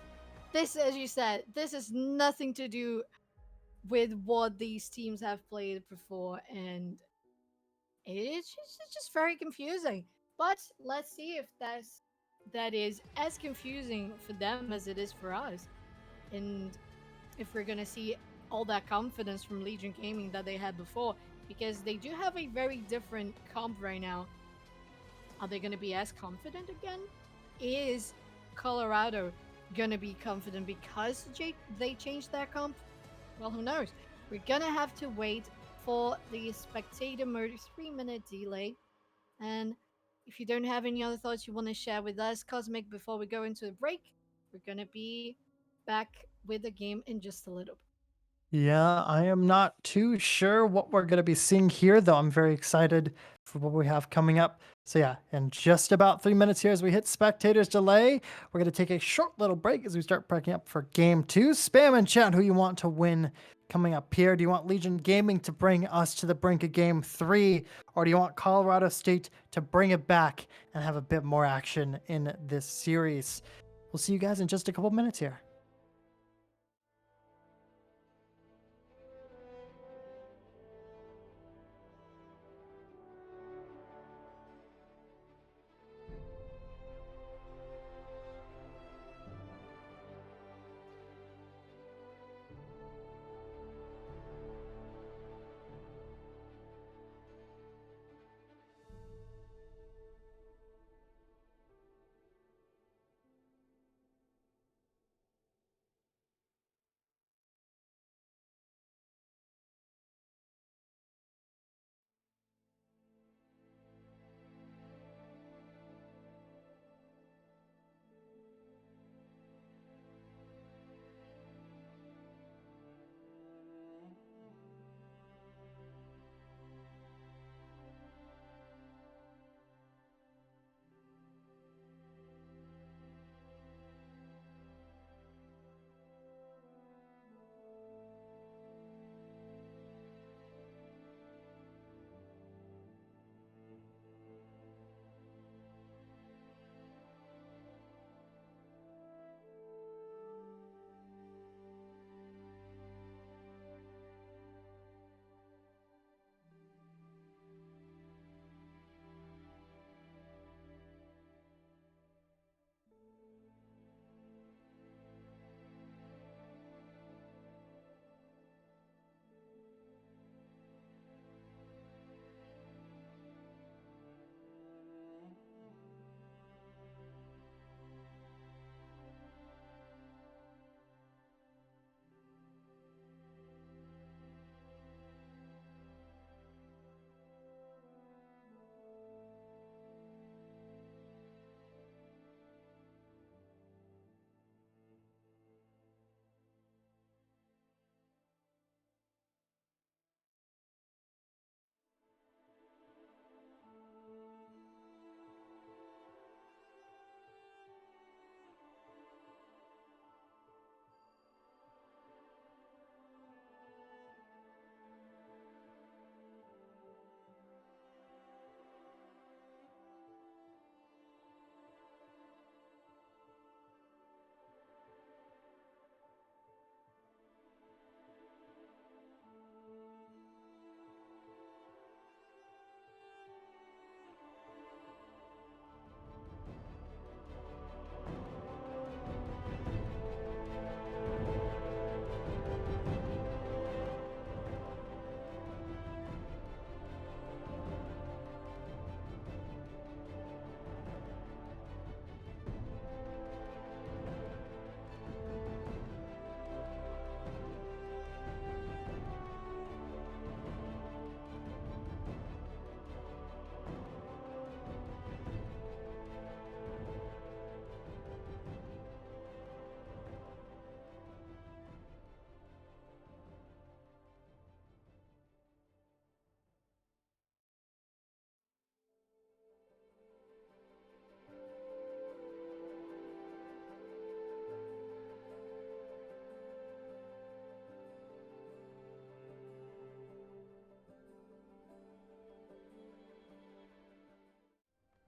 this as you said, this has nothing to do with what these teams have played before, and it's just very confusing. But let's see if that is as confusing for them as it is for us, and if we're gonna see all that confidence from Legion Gaming that they had before, because they do have a very different comp right now. Are they gonna be as confident again? Is Colorado gonna be confident because they changed their comp? Well, who knows? We're gonna have to wait for the spectator mode 3-minute delay. And if you don't have any other thoughts you want to share with us, Cosmic, before we go into the break, we're gonna be back with the game in just a little Yeah, I am not too sure what we're going to be seeing here, though I'm very excited for what we have coming up. So, yeah, in just about 3 minutes here as we hit Spectator's Delay, we're going to take a short little break as we start prepping up for Game 2. Spam and chat who you want to win coming up here. Do you want Legion Gaming to bring us to the brink of Game 3, or do you want Colorado State to bring it back and have a bit more action in this series? We'll see you guys in just a couple minutes here.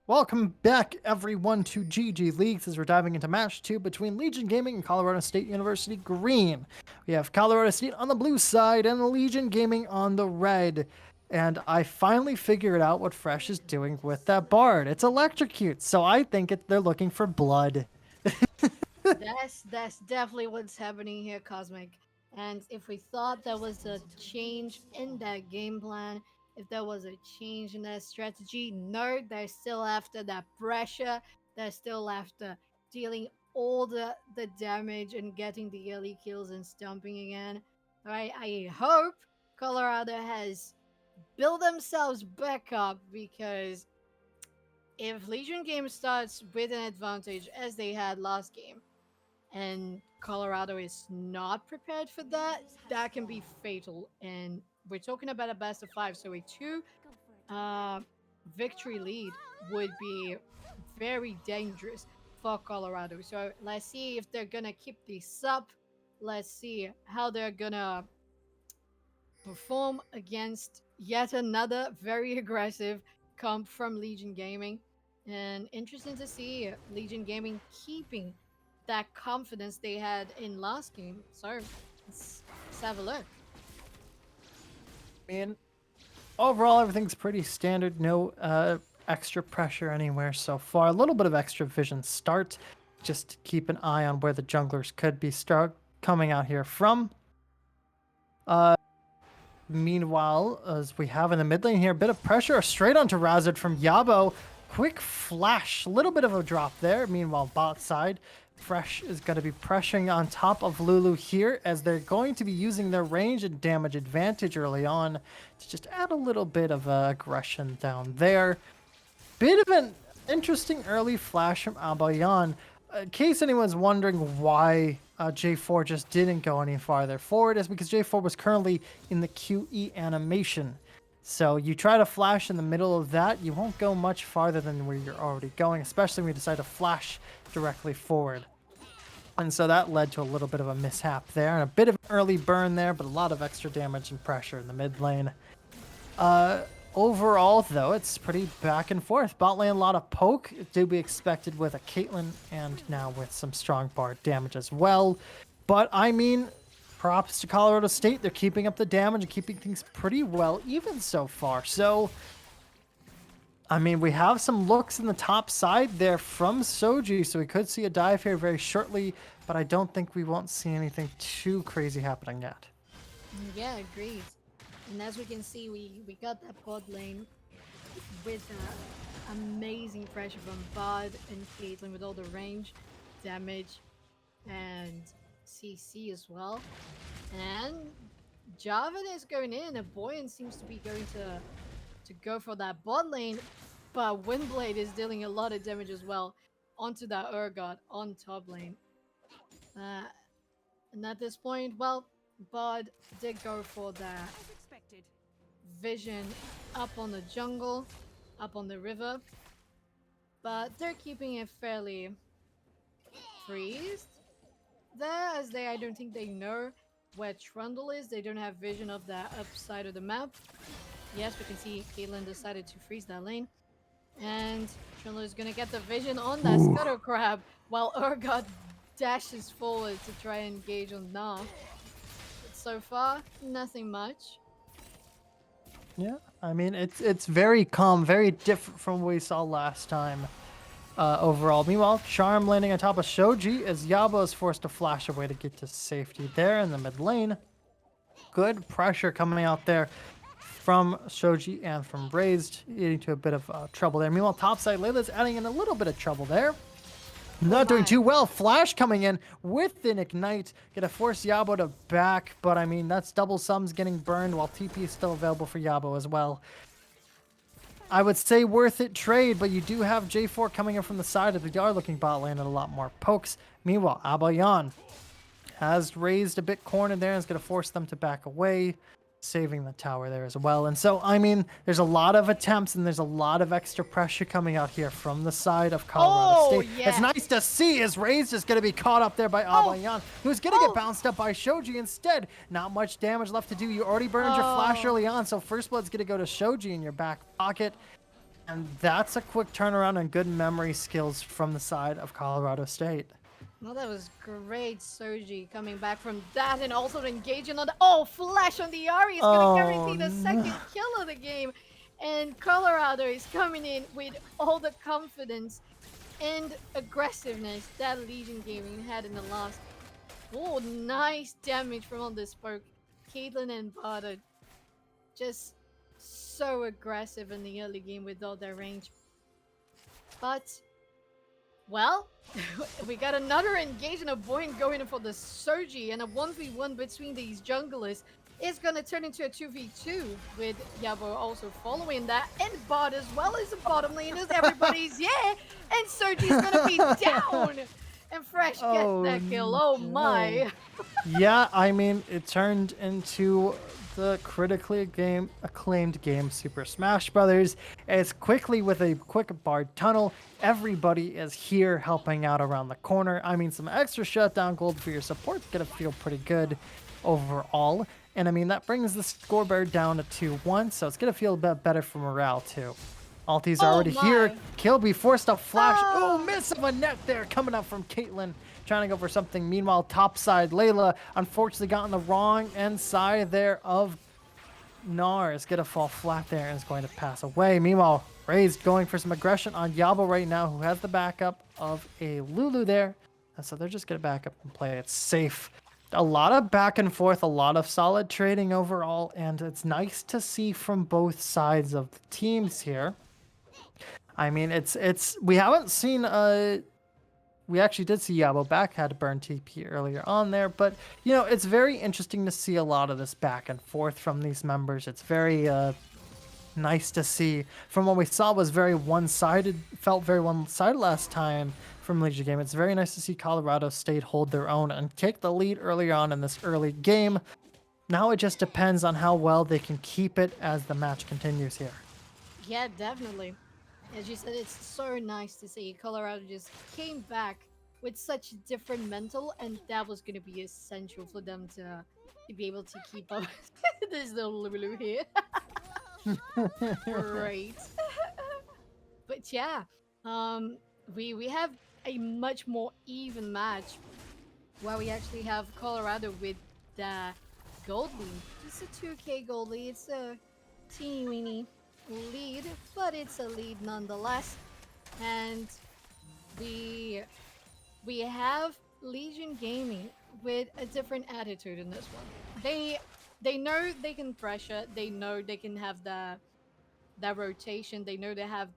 Welcome back, everyone, to GG Leagues as we're diving into match 2 between Legion Gaming and Colorado State University Green. We have Colorado State on the blue side and Legion Gaming on the red. And I finally figured out what Fresh is doing with that Bard. It's electrocute, so I think they're looking for blood. That's definitely what's happening here, Cosmic. And if we thought there was a change in that game plan, if there was a change in that strategy, no, they're still after that pressure. They're still after dealing all the damage and getting the early kills and stomping again. Right? I hope Colorado has built themselves back up because if Legion game starts with an advantage as they had last game, and Colorado is not prepared for that, that can be fatal. And we're talking about a best of 5, so a 2 uh, victory lead would be very dangerous for Colorado. So let's see if they're gonna keep this up. Let's see how they're gonna perform against yet another very aggressive comp from Legion Gaming. And interesting to see Legion Gaming keeping that confidence they had in last game. So let's have a look. I mean, overall, everything's pretty standard. No extra pressure anywhere so far. A little bit of extra vision start, just to keep an eye on where the junglers could be start coming out here from. Meanwhile, as we have in the mid lane here, a bit of pressure straight onto Razard from Yabo. Quick flash, a little bit of a drop there. Meanwhile, bot side, Fresh is going to be pressuring on top of Lulu here as they're going to be using their range and damage advantage early on to just add a little bit of aggression down there. Bit of an interesting early flash from Abayan. In case anyone's wondering why J4 just didn't go any farther forward, is because J4 was currently in the QE animation. So you try to flash in the middle of that, you won't go much farther than where you're already going, especially when you decide to flash directly forward. And so that led to a little bit of a mishap there, and a bit of an early burn there, but a lot of extra damage and pressure in the mid lane. Overall, though, it's pretty back and forth. Bot lane, a lot of poke. It did be expected with a Caitlyn, and now with some strong bard damage as well. But, I mean, props to Colorado State. They're keeping up the damage and keeping things pretty well even so far. So, I mean, we have some looks in the top side there from Soji, so we could see a dive here very shortly, but I don't think we won't see anything too crazy happening yet. Yeah, agreed. And as we can see, we got that bot lane with amazing pressure from Bod and Caitlyn with all the range, damage, and CC as well. And Jarvan is going in, and Boyan seems to be going to go for that bot lane, but Windblade is dealing a lot of damage as well onto that Urgot on top lane. And at this point, well, Bod did go for that vision up on the jungle, up on the river, but they're keeping it fairly freezed there, as I don't think they know where Trundle is. They don't have vision of that upside of the map. Yes, we can see Caitlyn decided to freeze that lane, and Trundle is gonna get the vision on that Scuttle Crab while Urgot dashes forward to try and engage on Nah. But so far, nothing much. Yeah, I mean, it's very calm, very different from what we saw last time overall. Meanwhile, Charm landing on top of Shoji as Yabo is forced to flash away to get to safety there in the mid lane. Good pressure coming out there from Shoji and from Raised, leading to a bit of trouble there. Meanwhile, topside, Layla's adding in a little bit of trouble there. Not doing too well. Flash coming in with an Ignite. Gonna force Yabo to back, but I mean, that's double sums getting burned while TP is still available for Yabo as well. I would say worth it trade, but you do have J4 coming in from the side of the yard looking bot lane and a lot more pokes. Meanwhile, Abayan has raised a bit cornered there and is going to force them to back away, saving the tower there as well. And so, I mean, there's a lot of attempts and there's a lot of extra pressure coming out here from the side of Colorado State. Yeah. It's nice to see as Raised is going to be caught up there by Abayan, who's going to get bounced up by Shoji instead. Not much damage left to do. You already burned your flash early on, so First Blood's going to go to Shoji in your back pocket. And that's a quick turnaround and good memory skills from the side of Colorado State. Well, that was great, Soji, coming back from that and also engaging on the flash on the Ari is going to guarantee the second kill of the game. And Colorado is coming in with all the confidence and aggressiveness that Legion Gaming had in the last. Oh, nice damage from on this poke. Caitlyn and Bada just so aggressive in the early game with all their range. But well, we got another engagement of Boyan going in for the Soji, and a 1v1 between these junglers is going to turn into a 2v2 with Yabo also following that, and Bot as well as the bottom laners. Everybody's and Soji's going to be down. And Fresh gets Oh that kill. Oh no. my. Yeah, I mean, it turned into the acclaimed game Super Smash Brothers. As quickly with a quick barred tunnel, everybody is here helping out around the corner. I mean, some extra shutdown gold for your support's gonna feel pretty good overall. And I mean, that brings the scoreboard down to 2-1, so it's gonna feel a bit better for morale too. Altis Oh already here. my. Kill before stuff flash. Oh, Ah. miss of a net there coming up from Caitlyn. Trying to go for something. Meanwhile, top side, Layla unfortunately got on the wrong end side there of Nar. Is going to fall flat there and is going to pass away. Meanwhile, Ray's going for some aggression on Yabo right now, who has the backup of a Lulu there. And so they're just going to back up and play it safe. A lot of back and forth, a lot of solid trading overall, and it's nice to see from both sides of the teams here. I mean, it's we haven't seen we actually did see Yabo back had to burn TP earlier on there, but you know, it's very interesting to see a lot of this back and forth from these members. It's very nice to see. From what we saw was very one-sided, felt very one-sided last time from Legion game. It's very nice to see Colorado State hold their own and take the lead early on in this early game. Now it just depends on how well they can keep it as the match continues here. Yeah, definitely. As you said, it's so nice to see Colorado just came back with such different mental, and that was going to be essential for them to be able to keep up. There's no Lulu here. Great. But yeah, um, we have a much more even match where we actually have Colorado with the gold lead. It's a 2K gold lead. It's a teeny weeny lead, but it's a lead nonetheless. And we we have Legion Gaming with a different attitude in this one. They know they can pressure. They know they can have that rotation. They know they have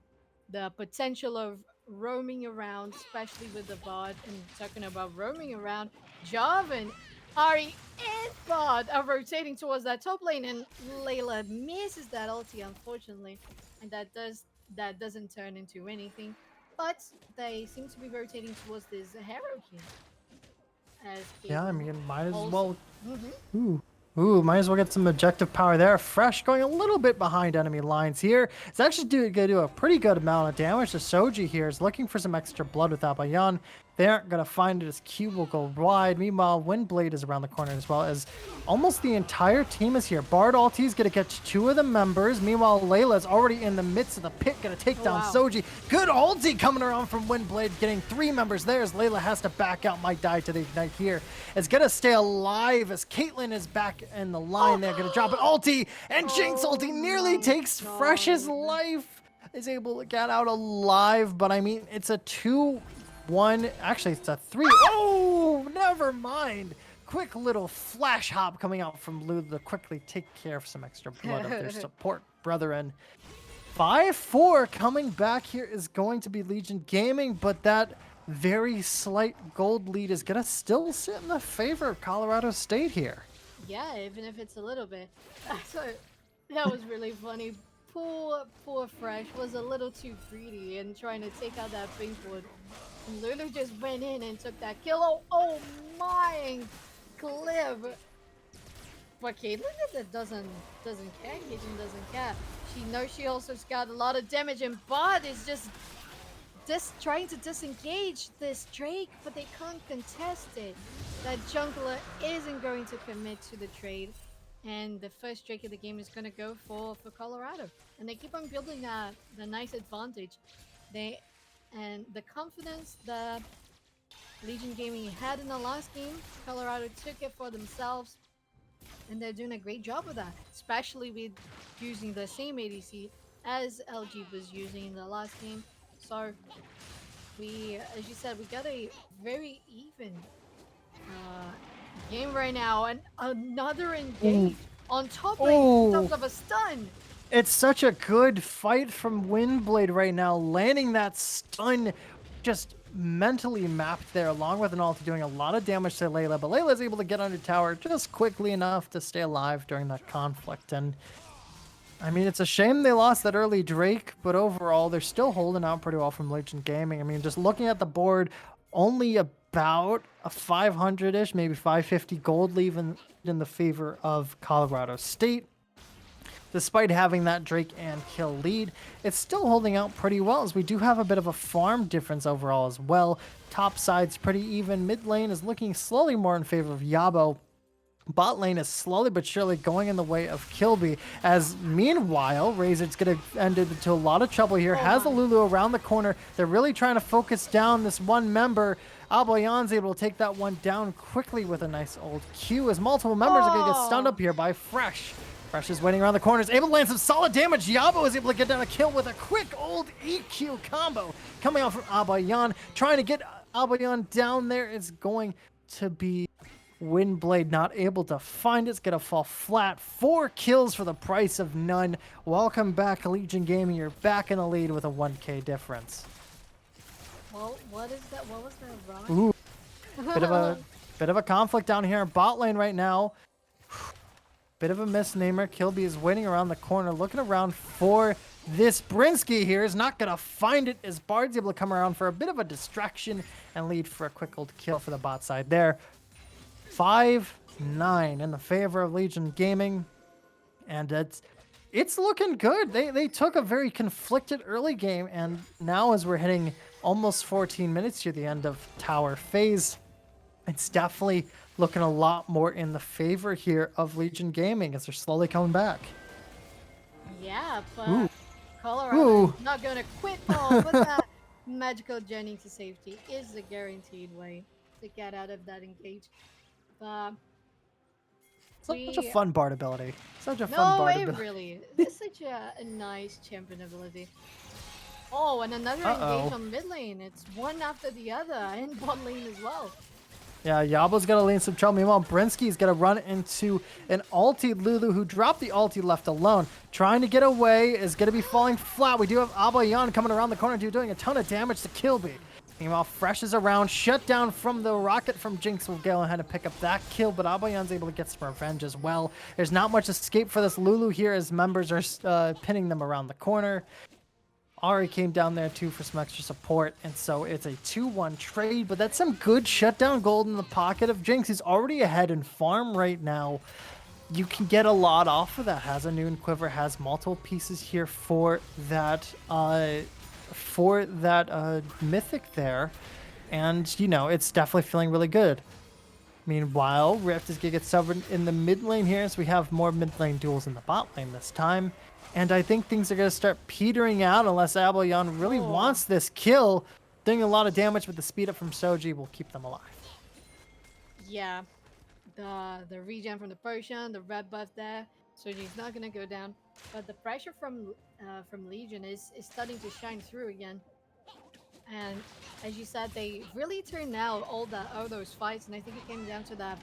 the potential of roaming around, especially with the bot. And talking about roaming around, Jarvan, Ari, and bot are rotating towards that top lane, and Layla misses that ulti, unfortunately, and that doesn't turn into anything. But they seem to be rotating towards this hero king, as Yeah, I Caitlyn mean, might as also. well. Mhm. Ooh. Ooh, might as well get some objective power there. Fresh going a little bit behind enemy lines here. It's actually going to do a pretty good amount of damage to Soji here. Is looking for some extra blood with Abayan. They aren't going to find it as Q will go wide. Meanwhile, Windblade is around the corner as well as almost the entire team is here. Bard Ulti is going to get two of the members. Meanwhile, Layla is already in the midst of the pit, going to take Oh down wow. Soji. Good ulti coming around from Windblade, getting three members there as Layla has to back out. Might die to the ignite here. It's going to stay alive as Caitlyn is back in the line there. Going to drop an ulti, and Jinx Oh ulti nearly my takes Fresh's god. life. Is able to get out alive, but I mean, it's a 2-1. Actually, it's a 3. Oh, never mind. Quick little flash hop coming out from Lou to quickly take care of some extra blood of their support brethren. 5-4 coming back here is going to be Legion Gaming, but that very slight gold lead is going to still sit in the favor of Colorado State here. Yeah, even if it's a little bit. So that was really funny. Poor Fresh was a little too greedy and trying to take out that pink wood. And Lulu just went in and took that kill. Oh my clip. But Caitlyn doesn't care. Caitlyn doesn't care. She knows she also's got a lot of damage, and Bot is just trying to disengage this Drake, but they can't contest it. That jungler isn't going to commit to the trade, and the first Drake of the game is going to go for Colorado. And they keep on building the nice advantage. And the confidence that Legion Gaming had in the last game, Colorado took it for themselves, and they're doing a great job with that, especially with using the same ADC as LG was using in the last game. So we, as you said, we got a very even game right now, and another Ooh. engage on top lane on Oh, top of a stun. it's such a good fight from Windblade right now, landing that stun just mentally mapped there, along with an ulti doing a lot of damage to Layla. But Layla's able to get under tower just quickly enough to stay alive during that conflict. And I mean, it's a shame they lost that early Drake, but overall, they're still holding out pretty well from Legion Gaming. I mean, just looking at the board, only a about a 500-ish, maybe 550 gold leave in the favor of Colorado State. Despite having that Drake and kill lead, it's still holding out pretty well, as we do have a bit of a farm difference overall as well. Top side's pretty even. Mid lane is looking slowly more in favor of Yabo. Bot lane is slowly but surely going in the way of Kilby, as meanwhile, Razor's going to end into a lot of trouble here. Has the Lulu around the corner. They're really trying to focus down this one member. Alboyan's able to take that one down quickly with a nice old Q, as multiple members are going to get stunned up here by Fresh. Fresh is waiting around the corners, able to land some solid damage. Yabo is able to get down a kill with a quick old EQ combo coming out from Albayan. Trying to get Albayan down there is going to be Windblade, not able to find it. It's going to fall flat. 4 kills for the price of none. Welcome back, Legion Gaming. You're back in the lead with a 1k difference. Well, what is that? What was that, Ooh, bit of a conflict down here in bot lane right now. Bit of a misnamer. Kilby is waiting around the corner, looking around for this. Brinsky here is not going to find it, as Bard's able to come around for a bit of a distraction and lead for a quick old kill for the bot side there. 5-9 in the favor of Legion Gaming, and it's looking good. They took a very conflicted early game, and now as we're hitting almost 14 minutes to the end of tower phase, it's definitely looking a lot more in the favor here of Legion Gaming as they're slowly coming back. Yeah, but Ooh. Colorado is not going to quit. Oh, but that magical journey to safety is a guaranteed way to get out of that engage. Such a fun Bard ability. Such a fun Bard ability. No, it really. It's such a nice champion ability. Oh, and another engage on mid lane. It's one after the other, and bot lane as well. Yeah, Yabo's going to lean some trouble. Meanwhile, Brinsky's going to run into an ulti Lulu, who dropped the ulti left alone. Trying to get away, is going to be falling flat. We do have Albayan coming around the corner, doing a ton of damage to Kilby. Meanwhile, Fresh is around, shut down from the rocket from Jinx. Will go ahead and pick up that kill, but Albayan's able to get some revenge as well. There's not much escape for this Lulu here, as members are pinning them around the corner. Ari came down there too for some extra support, and so it's a 2-1 trade, but that's some good shutdown gold in the pocket of Jinx. He's already ahead in farm right now. You can get a lot off of that. Has a new Quiver, has multiple pieces here for that mythic there, and you know, it's definitely feeling really good. Meanwhile, Rift is gonna get suffered in the mid lane here, so we have more mid lane duels in the bot lane this time. And I think things are going to start petering out unless Albayan really wants this kill. Doing a lot of damage, but the speed up from Soji will keep them alive. Yeah, the regen from the potion, the red buff there. Soji's not going to go down. But the pressure from Legion is starting to shine through again. And as you said, they really turned out all those fights. And I think it came down to that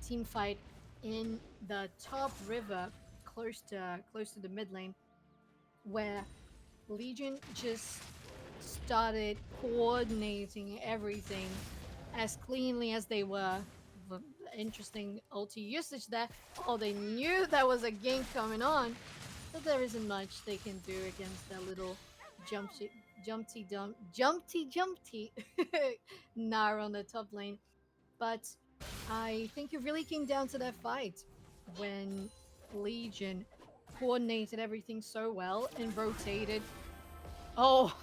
team fight in the top river, close to the mid lane, where Legion just started coordinating everything as cleanly as they were. Interesting ulti usage there. Oh, they knew there was a gank coming on, but there isn't much they can do against that little jumpty Nar on the top lane. But I think it really came down to that fight when Legion coordinated everything so well and rotated. Oh,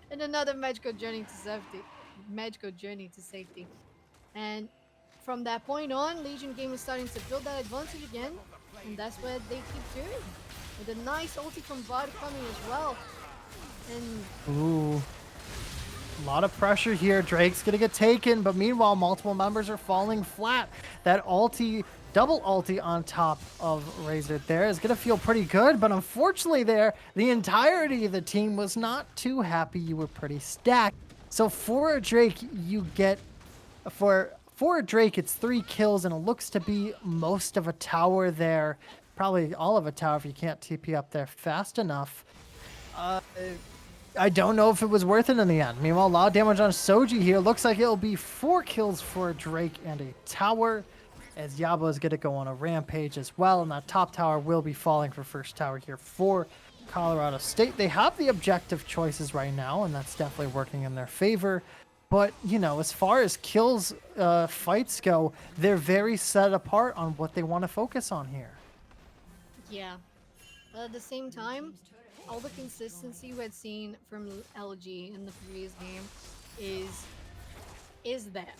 and another magical journey to safety. And from that point on, Legion game is starting to build that advantage again, and that's what they keep doing. With a nice ulti from Bard coming as well. And ooh, a lot of pressure here. Drake's gonna get taken, but meanwhile, multiple members are falling flat. That ulti, double ulti on top of Razor there is going to feel pretty good, but unfortunately there, the entirety of the team was not too happy. You were pretty stacked. So for a Drake, you get, for a Drake, it's 3 kills, and it looks to be most of a tower there. Probably all of a tower if you can't TP up there fast enough. I don't know if it was worth it in the end. Meanwhile, a lot of damage on Soji here. Looks like it'll be 4 kills for a Drake and a tower, as Yabo is going to go on a rampage as well, and that top tower will be falling for first tower here for Colorado State. They have the objective choices right now, and that's definitely working in their favor. But, you know, as far as kills fights go, they're very set apart on what they want to focus on here. Yeah. But at the same time, all the consistency we had seen from LG in the previous game is there.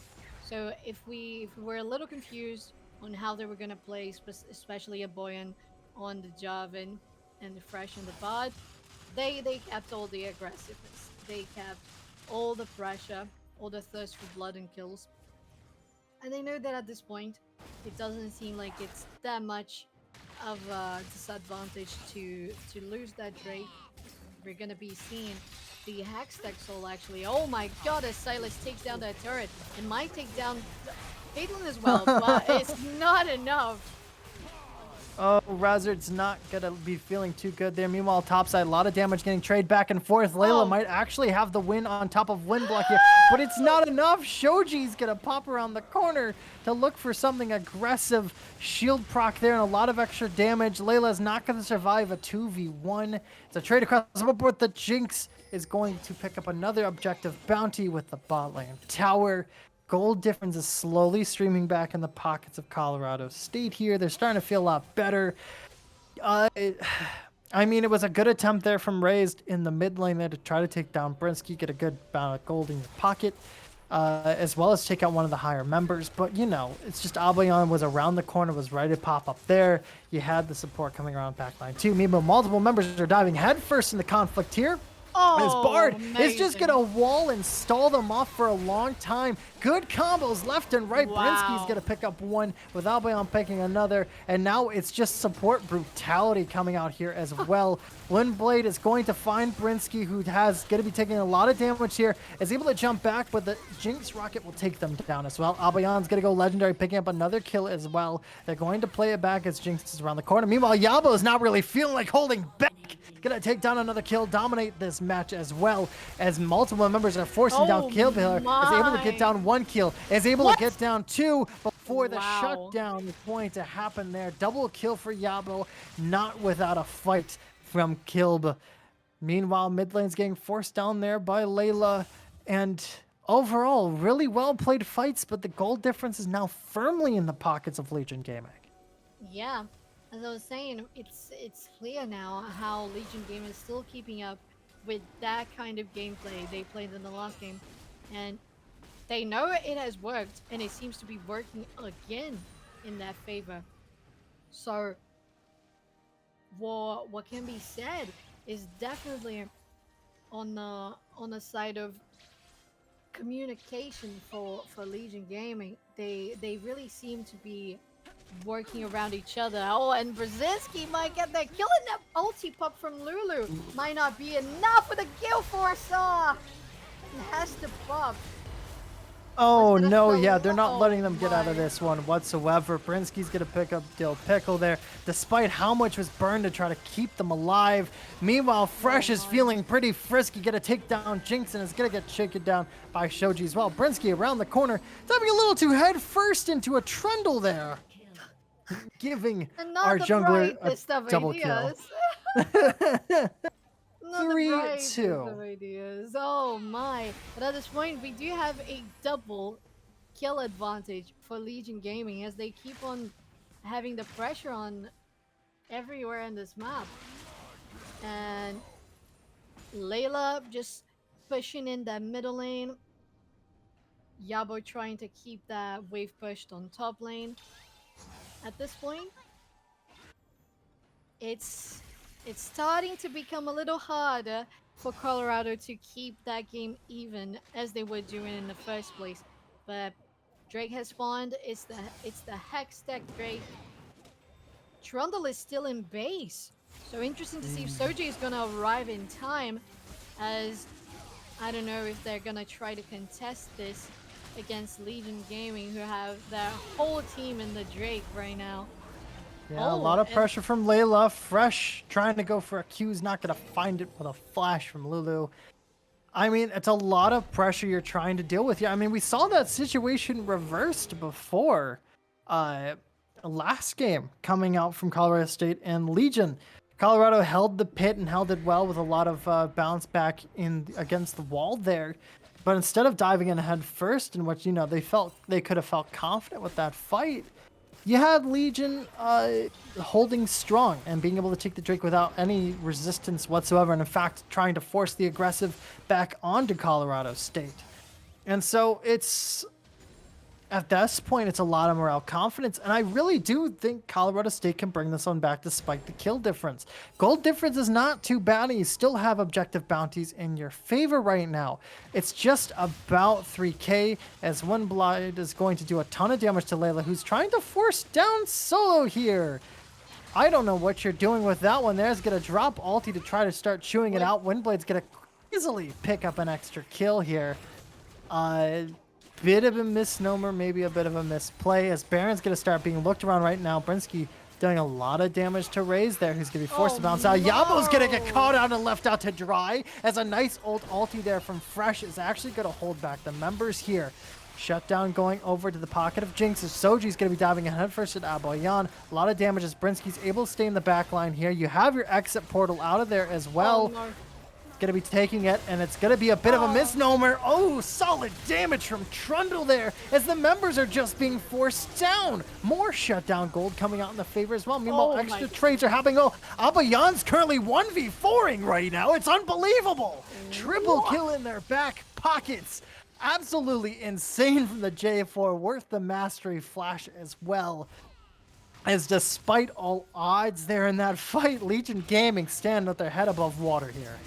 So if we were a little confused on how they were gonna play, especially a Boyan on the Javin and the Fresh and the Bod, they kept all the aggressiveness. They kept all the pressure, all the thirst for blood and kills. And they know that at this point, it doesn't seem like it's that much of a disadvantage to lose that Drake. We're gonna be seeing the Hextech Soul actually. Oh my god, as Silas takes down that turret. It might take down Caitlyn as well, but it's not enough. Oh, Razard's not going to be feeling too good there. Meanwhile, topside, a lot of damage getting traded back and forth. Layla might actually have the win on top of Windblock here, but it's not enough. Shoji's going to pop around the corner to look for something aggressive. Shield proc there and a lot of extra damage. Layla's not going to survive a 2v1. It's a trade across the board, but the Jinx is going to pick up another objective bounty with the bot lane tower. Gold difference is slowly streaming back in the pockets of Colorado State here. They're starting to feel a lot better. I mean, it was a good attempt there from Raised in the mid lane there to try to take down Brinsky, get a good amount of gold in your pocket, as well as take out one of the higher members. But, you know, it's just Ablayon was around the corner, was ready to pop up there. You had the support coming around backline too. Meanwhile, multiple members are diving headfirst into conflict here. As Bard is just going to wall and stall them off for a long time. Good combos left and right. Brinsky's going to pick up one with Albion picking another. And now it's just support brutality coming out here as well. Windblade is going to find Brinsky, who has going to be taking a lot of damage here. Is able to jump back, but the Jinx Rocket will take them down as well. Albion's going to go legendary, picking up another kill as well. They're going to play it back as Jinx is around the corner. Meanwhile, Yabo is not really feeling like holding back. Gonna take down another kill, dominate this match as well, as multiple members are forcing down Killpillar. Is able to get down one kill, is able to get down two before the shutdown is going to happen there. Double kill for Yabo, not without a fight from Kilb. Meanwhile, mid lane's getting forced down there by Layla, and overall, really well played fights, but the gold difference is now firmly in the pockets of Legion Gaming. Yeah. As I was saying, it's clear now how Legion Gaming is still keeping up with that kind of gameplay they played in the last game. And they know it has worked, and it seems to be working again in their favor. So, what can be said is definitely on the side of communication for Legion Gaming. They really seem to be working around each other. Oh, and Brzezinski might get that kill, and that ulti pop from Lulu might not be enough with a kill force. It has to pop. Oh no, yeah, they're not letting them get out of this one whatsoever. Brinsky's gonna pick up Dill Pickle there, despite how much was burned to try to keep them alive. Meanwhile, Fresh is feeling pretty frisky, gonna take down Jinx, and is gonna get shaken down by Shoji as well. Brinsky around the corner, diving a little too head first into a trundle there, giving our jungler a double kill. 3-2. Oh my. But at this point, we do have a double kill advantage for Legion Gaming as they keep on having the pressure on everywhere in this map. And Layla just pushing in that middle lane. Yabo trying to keep that wave pushed on top lane. At this point, it's starting to become a little harder for Colorado to keep that game even as they were doing in the first place. But Drake has spawned. It's the Hextech Drake. Trundle is still in base. So interesting to see if Soji is gonna arrive in time, as I don't know if they're gonna try to contest this against Legion Gaming, who have their whole team in the Drake right now. Yeah, a lot of pressure from Layla. Fresh trying to go for a Q, is not going to find it with a flash from Lulu. I mean, it's a lot of pressure you're trying to deal with. Yeah, I mean, we saw that situation reversed before last game coming out from Colorado State and Legion. Colorado held the pit and held it well with a lot of bounce back in against the wall there. But instead of diving in head first, in which they could have felt confident with that fight, you had Legion holding strong and being able to take the Drake without any resistance whatsoever, and in fact trying to force the aggressive back onto Colorado State. And so it's at this point, it's a lot of morale confidence, and I really do think Colorado State can bring this one back despite the kill difference. Gold difference is not too bad, and you still have objective bounties in your favor right now. It's just about 3k, as one Blind is going to do a ton of damage to Layla, who's trying to force down solo here. I don't know what you're doing with that one. There's going to drop ulti to try to start chewing it out. Windblade's going to easily pick up an extra kill here. Bit of a misnomer, maybe a bit of a misplay, as Baron's going to start being looked around right now. Brinsky doing a lot of damage to Raze there, who's going to be forced to bounce out. Yabo's going to get caught out and left out to dry, as a nice old ulti there from Fresh is actually going to hold back the members here. Shutdown going over to the pocket of Jinx, as Soji's going to be diving ahead first at Aboyan. A lot of damage as Brinsky's able to stay in the back line here. You have your exit portal out of there as well. Going to be taking it, and it's going to be a bit of a misnomer. Oh, solid damage from Trundle there, as the members are just being forced down. More shutdown gold coming out in the favor as well. Meanwhile, extra trades are happening. Oh, Abayan's currently 1v4ing right now. It's unbelievable. Triple kill in their back pockets. Absolutely insane from the J4, worth the mastery flash as well. As despite all odds there in that fight, Legion Gaming stand with their head above water here.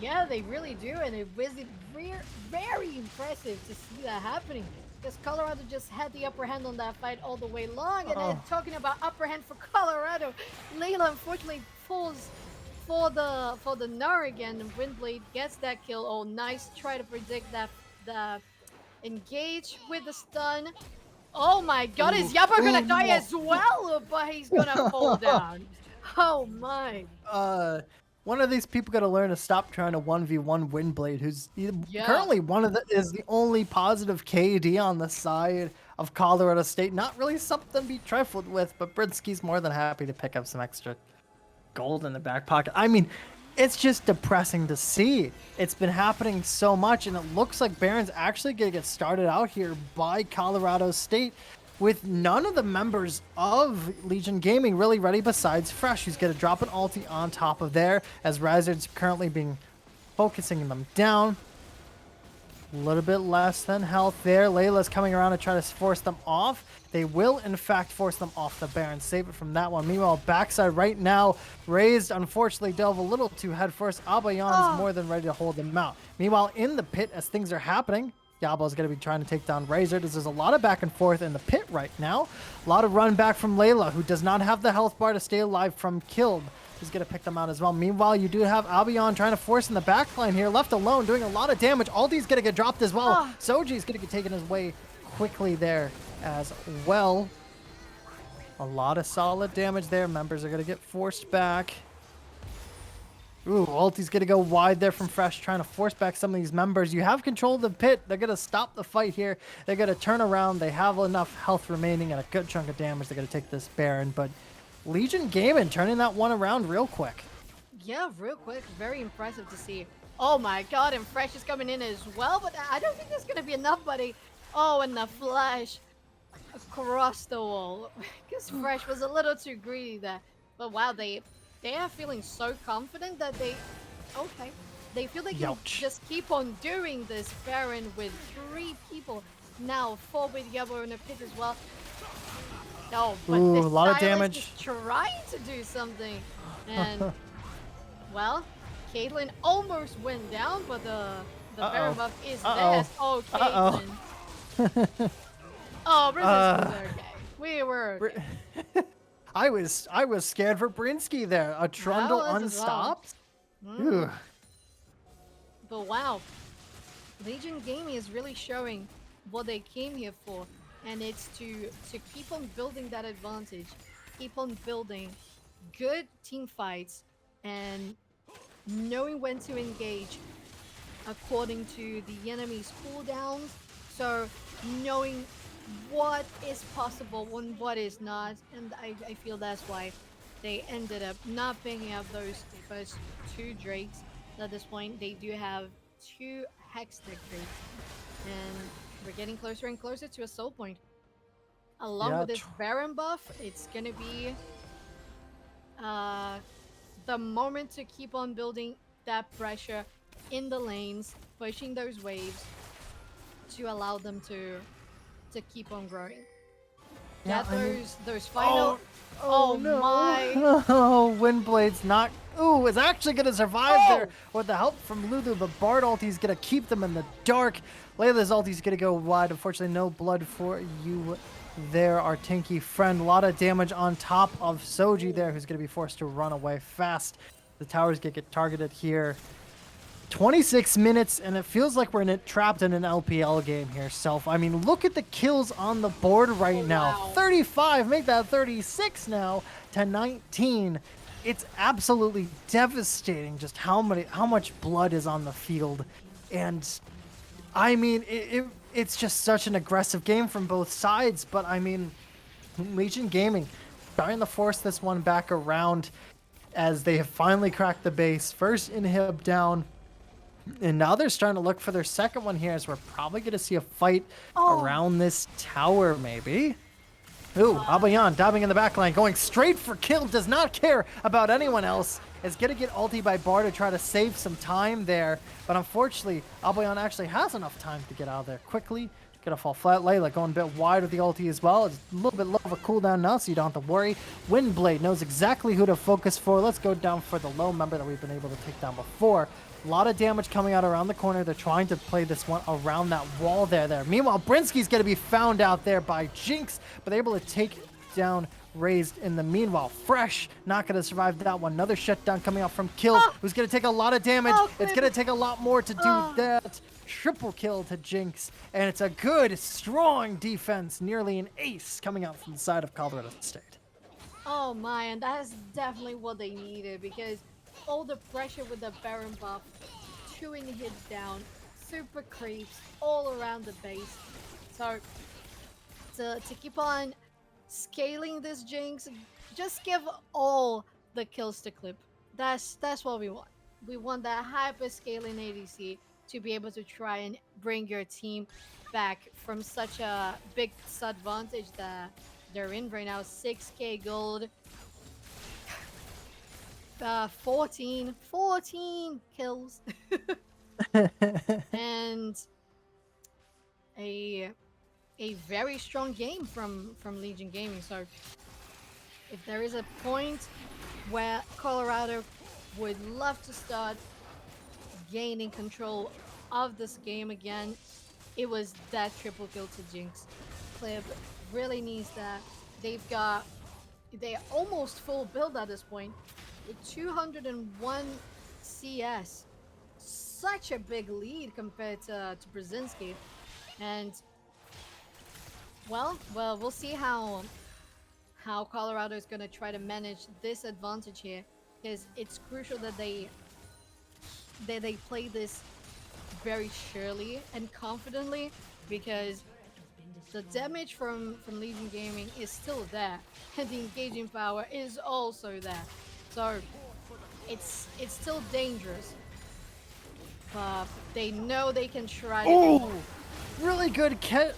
Yeah, they really do, and it was very impressive to see that happening. Because Colorado just had the upper hand on that fight all the way long, and then talking about upper hand for Colorado, Layla unfortunately falls for the Gnar again, and Windblade gets that kill. Oh, nice try to predict the engage with the stun. Oh my God, is Yappa gonna die as well, but he's gonna fall down? Oh my. One of these people got to learn to stop trying to 1v1 Windblade, who's currently is the only positive KD on the side of Colorado State. Not really something to be trifled with, but Brinsky's more than happy to pick up some extra gold in the back pocket. I mean, it's just depressing to see. It's been happening so much, and it looks like Baron's actually going to get started out here by Colorado State, with none of the members of Legion Gaming really ready besides Fresh, who's going to drop an ulti on top of there, as Razard's currently focusing them down. A little bit less than health there. Layla's coming around to try to force them off. They will, in fact, force them off the Baron. Save it from that one. Meanwhile, backside right now, Raised unfortunately delve a little too head first. Abayan is more than ready to hold them out. Meanwhile, in the pit, as things are happening, Yabo is going to be trying to take down Razor. There's a lot of back and forth in the pit right now. A lot of run back from Layla, who does not have the health bar to stay alive from killed. He's going to pick them out as well. Meanwhile, you do have Albion trying to force in the backline here, left alone, doing a lot of damage. Aldi's going to get dropped as well. Soji's going to get taken his way quickly there as well. A lot of solid damage there. Members are going to get forced back. Ooh, ulti's going to go wide there from Fresh, trying to force back some of these members. You have control of the pit. They're going to stop the fight here. They're going to turn around. They have enough health remaining and a good chunk of damage. They're going to take this Baron, but Legion Gaming turning that one around real quick. Yeah, real quick. Very impressive to see. Oh my God, and Fresh is coming in as well, but I don't think there's going to be enough, buddy. Oh, and the flash across the wall. Because Fresh was a little too greedy there. But wow, they are feeling so confident that they feel they can just keep on doing this Baron with 3 people. Now 4 with Yabo in the pit as well. No, but a this lot of Silas damage. is trying to do something. And well, Caitlyn almost went down, but the Baron buff is there. Oh, Caitlyn. Oh, Brisbane was okay. We were okay. I was scared for Brinsky there. A Trundle unstopped. Well. But wow, Legion Gaming is really showing what they came here for, and it's to keep on building that advantage, keep on building good team fights, and knowing when to engage according to the enemy's cooldowns. So knowing what is possible and what is not, and I feel that's why they ended up not picking up those first 2 Drakes. At this point, they do have 2 Hextech crates. And we're getting closer and closer to a soul point. Along Yeah, with this Baron buff, it's gonna be uh, the moment to keep on building that pressure in the lanes, pushing those waves to allow them to keep on growing. yeah. Get I mean, those final. oh, oh Oh no! my! Oh, Windblade's not. Ooh, is actually gonna survive there Oh! with the help from Lulu. The Bard ulti's gonna keep them in the dark. Layla's ulti's gonna go wide. Unfortunately, no blood for you there, our Tinky friend. A lot of damage on top of Soji there, who's gonna be forced to run away fast. The towers get targeted here. 26 minutes, and it feels like we're trapped in an LPL game here, Self. I mean, look at the kills on the board right Oh now. wow! 35, make that 36 now to 19. It's absolutely devastating just how much blood is on the field. And I mean, it's just such an aggressive game from both sides, but I mean, Legion Gaming trying to force this one back around as they have finally cracked the base. First inhib down, and now they're starting to look for their second one here, as we're probably going to see a fight Oh! around this tower, maybe. Ooh, Abayan diving in the backline, going straight for kill, does not care about anyone else. Is going to get ulti by Bar to try to save some time there. But unfortunately, Abayan actually has enough time to get out of there quickly. Gonna fall flat. Layla going a bit wide with the ulti as well. It's a little bit low of a cooldown now, so you don't have to worry. Windblade knows exactly who to focus for. Let's go down for the low member that we've been able to take down before. A lot of damage coming out around the corner. They're trying to play this one around that wall there. Meanwhile, Brinsky's going to be found out there by Jinx, but they're able to take down Raised in the meanwhile. Fresh, not going to survive that one. Another shutdown coming out from Kill, who's going to take a lot of damage. It's going to take a lot more to do that. Triple kill to Jinx, and it's a good, strong defense. Nearly an ace coming out from the side of Colorado State. Oh my, and that's definitely what they needed because all the pressure with the Baron buff, 2 inhibs down, super creeps all around the base. So to keep on scaling this Jinx, just give all the kills to Clip. That's what we want. We want that hyper scaling ADC to be able to try and bring your team back from such a big disadvantage that they're in right now. 6k gold, 14 kills, and a very strong game from Legion Gaming. So if there is a point where Colorado would love to start gaining control of this game again, it was that triple kill to Jinx. Clip really needs that. They're almost full build at this point with 201 CS. Such a big lead compared to Brzezinski. And well, we'll see how Colorado is going to try to manage this advantage here, because it's crucial that they play this very surely and confidently, because the damage from Legion Gaming is still there, and the engaging power is also there. So it's still dangerous, but they know they can try to. Oh, really good catch.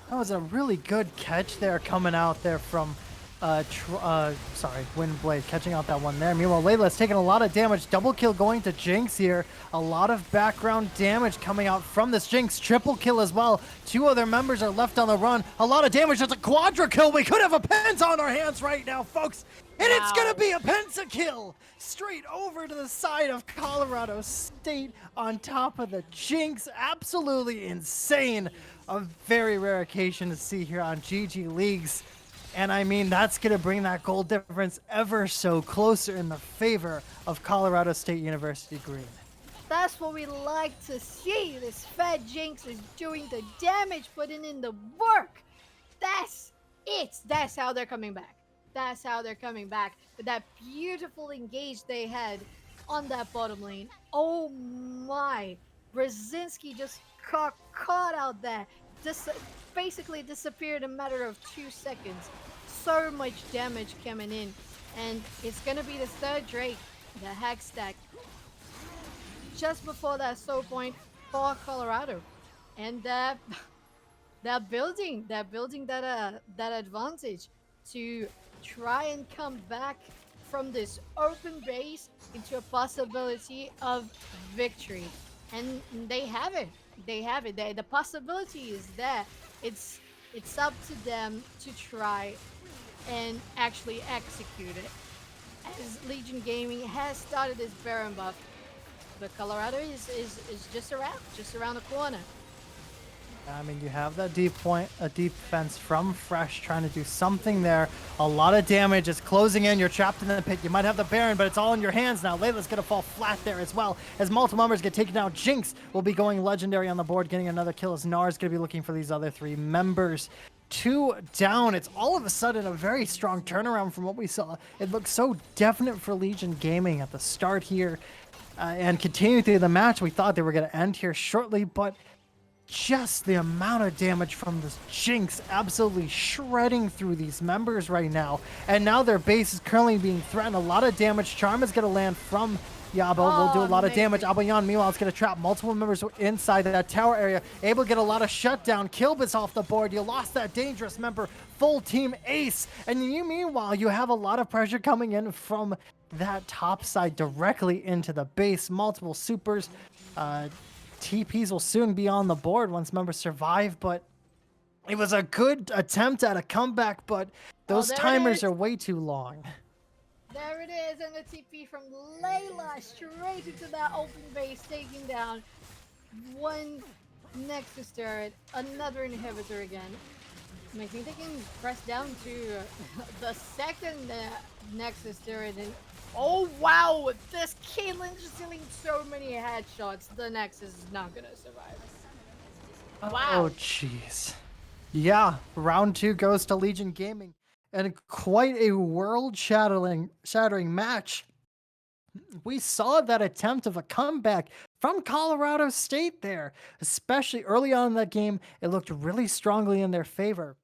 That was a really good catch there coming out there from Windblade catching out that one there. Meanwhile, Layla's taking a lot of damage. Double kill going to Jinx here. A lot of background damage coming out from this Jinx. Triple kill as well. 2 other members are left on the run. A lot of damage. That's a quadra kill. We could have a penta on our hands right now, folks. And it's going to be a pentakill straight over to the side of Colorado State on top of the Jinx. Absolutely insane. A very rare occasion to see here on GGLeagues. And I mean, that's going to bring that goal difference ever so closer in the favor of Colorado State University Green. That's what we like to see. This fat Jinx is doing the damage, putting in the work. That's it. That's how they're coming back. That's how they're coming back. With that beautiful engage they had on that bottom lane. Oh my. Brzezinski just got caught out there. Just basically disappeared in a matter of 2 seconds. So much damage coming in. And it's going to be the third Drake, the hack stack. just before that slow point for Colorado. And they're building that advantage to try and come back from this open base into a possibility of victory. And they have it. They have it. The possibility is there. It's it's up to them to try and actually execute it. As Legion Gaming has started this Baron buff, but Colorado is just around the corner. I mean, you have that deep point, a deep fence from Fresh trying to do something there. A lot of damage is closing in. You're trapped in the pit. You might have the Baron, but it's all in your hands now. Layla's going to fall flat there as well. As multiple members get taken out, Jinx will be going legendary on the board, getting another kill as Nar's going to be looking for these other 3 members. 2 down. It's all of a sudden a very strong turnaround from what we saw. It looked so definite for Legion Gaming at the start here. And continuing through the match, we thought they were going to end here shortly, but just the amount of damage from this Jinx absolutely shredding through these members right now. And now their base is currently being threatened. A lot of damage. Charm is going to land from Yabo. Will do a lot of damage. Aboyan, meanwhile, is going to trap multiple members inside that tower area. Able to get a lot of shutdown. Kilbit's off the board. You lost that dangerous member. Full team ace. And you, meanwhile, you have a lot of pressure coming in from that top side directly into the base. Multiple supers. TPs will soon be on the board once members survive, but it was a good attempt at a comeback, but those timers are way too long. There it is, and the TP from Layla straight into that open base, taking down one Nexus turret, another inhibitor again. I think they can press down to the second Nexus turret, and oh wow, this Caitlyn just dealing so many headshots. The Nexus is not gonna survive. Wow. Oh jeez. Yeah, round 2 goes to Legion Gaming, and quite a world-shattering match. We saw that attempt of a comeback from Colorado State there, especially early on in that game. It looked really strongly in their favor.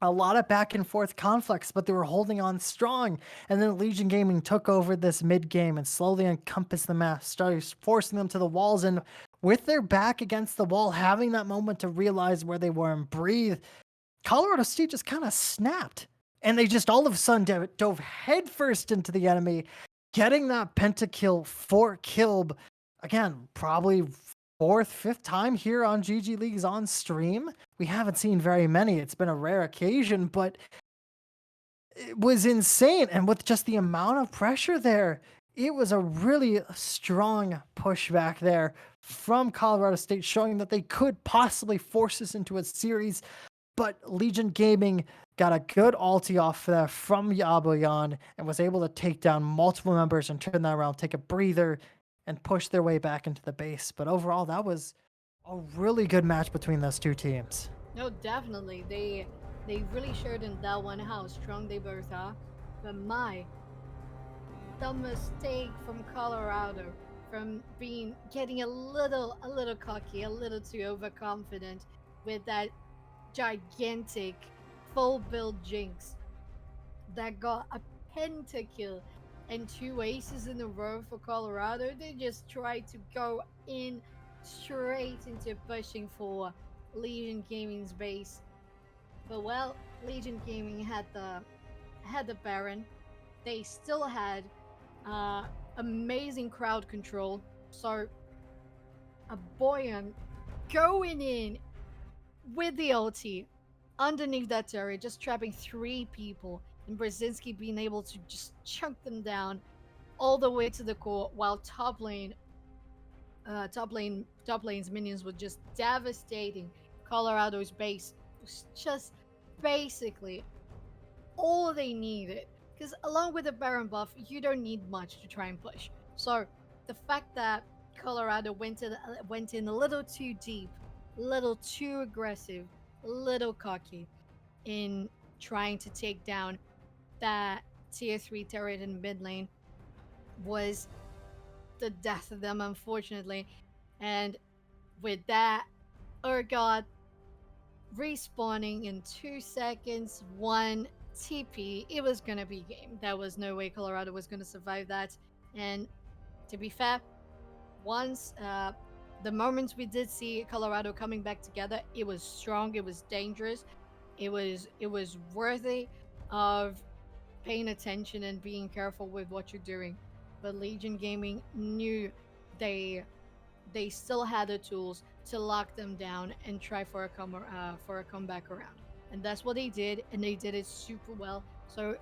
A lot of back and forth conflicts, but they were holding on strong. And then Legion Gaming took over this mid game and slowly encompassed the map, started forcing them to the walls. And with their back against the wall, having that moment to realize where they were and breathe, Colorado State just kind of snapped. And they just all of a sudden dove headfirst into the enemy, getting that pentakill for Kilb. Again, probably 4th, 5th time here on GGLeagues on stream. We haven't seen very many. It's been a rare occasion, but it was insane. And with just the amount of pressure there, it was a really strong pushback there from Colorado State, showing that they could possibly force this into a series. But Legion Gaming got a good ulti off there from Yaboyan and was able to take down multiple members and turn that around, take a breather, and push their way back into the base. But overall, that was a really good match between those 2 teams. No, definitely. They really showed in that one how strong they both are. But the mistake from Colorado, from getting a little cocky, a little too overconfident with that gigantic full build Jinx that got a pentakill and 2 aces in a row for Colorado. They just tried to go in straight into pushing for Legion Gaming's base. But well, Legion Gaming had the Baron. They still had amazing crowd control. So a Boyan going in with the ulti underneath that turret, just trapping 3 people, and Brzezinski being able to just chunk them down all the way to the core, while top lane's minions were just devastating Colorado's base. It was just basically all they needed. Because along with the Baron buff, you don't need much to try and push. So the fact that Colorado went in a little too deep, a little too aggressive, a little cocky in trying to take down that tier 3 turret in mid lane was the death of them, unfortunately. And with that, Urgot respawning in 2 seconds, 1 TP, it was gonna be game. There was no way Colorado was gonna survive that. And to be fair, once the moments we did see Colorado coming back together, it was strong, it was dangerous, it was worthy of paying attention and being careful with what you're doing. But Legion Gaming knew they they still had the tools to lock them down and try for a comeback around. And that's what they did, and they did it super well. So,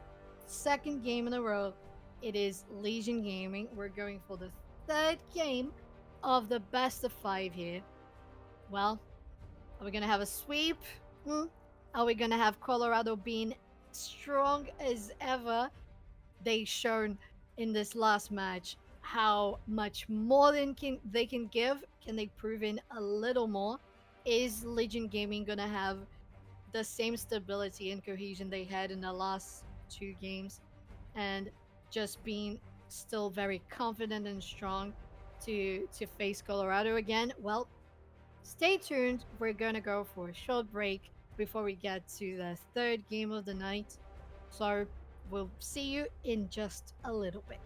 second game in a row, it is Legion Gaming. We're going for the third game of the best of five here. Well, are we gonna have a sweep? Hmm? Are we gonna have Colorado being strong as ever? They shown in this last match how much more they can give. Can they prove in a little more? Is Legion Gaming gonna have the same stability and cohesion they had in the last two games, and just being still very confident and strong to face Colorado again? Well, stay tuned. We're gonna go for a short break before we get to the third game of the night. So we'll see you in just a little bit.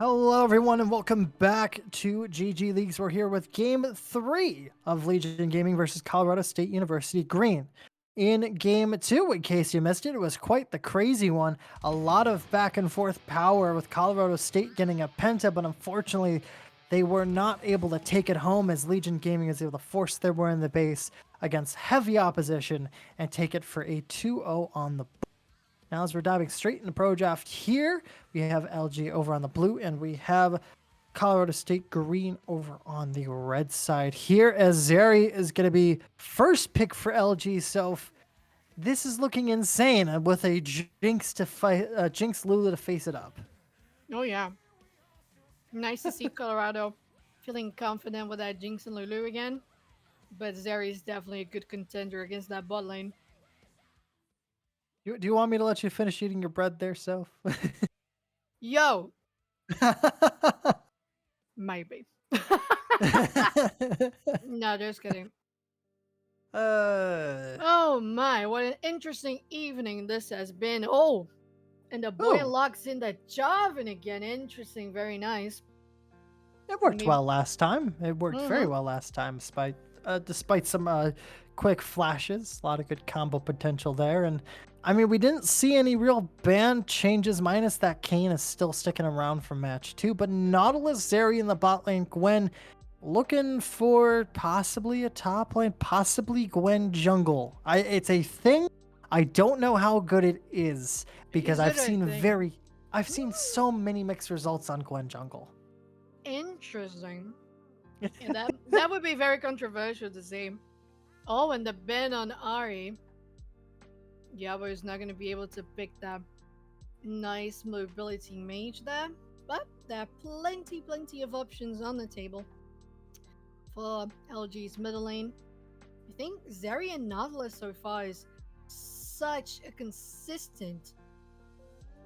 Hello, everyone, and welcome back to GG Leagues. We're here with Game 3 of Legion Gaming versus Colorado State University Green. In Game 2, in case you missed it, it was quite the crazy one. A lot of back and forth power with Colorado State getting a penta, but unfortunately, they were not able to take it home as Legion Gaming was able to force their way in the base against heavy opposition and take it for a 2-0 on the board. Now, as we're diving straight into Pro Draft here, we have LG over on the blue, and we have Colorado State Green over on the red side here, as Zeri is going to be first pick for LG. So this is looking insane with a Jinx to fight, Jinx Lulu to face it up. Oh yeah, nice to see Colorado feeling confident with that Jinx and Lulu again. But Zeri is definitely a good contender against that bot lane. Do you want me to let you finish eating your bread there, Soph? Yo, maybe. No, just kidding. Oh my, what an interesting evening this has been. Oh, and the boy Oh. locks in the Javan again. Interesting, very nice. It worked well last time. It worked very Mhm. well last time, despite some quick flashes. A lot of good combo potential there. And I mean, we didn't see any real ban changes, minus that Kane is still sticking around for match 2. But Nautilus, Zeri in the bot lane, Gwen looking for possibly a top lane, possibly Gwen jungle. It's a thing. I don't know how good it is because I've seen so many mixed results on Gwen jungle. Interesting. And that would be very controversial to say. Oh, and the ban on Ari. Yabo is not going to be able to pick that nice mobility mage there. But there are plenty of options on the table for LG's middle lane. I think Zeri and Nautilus so far is such a consistent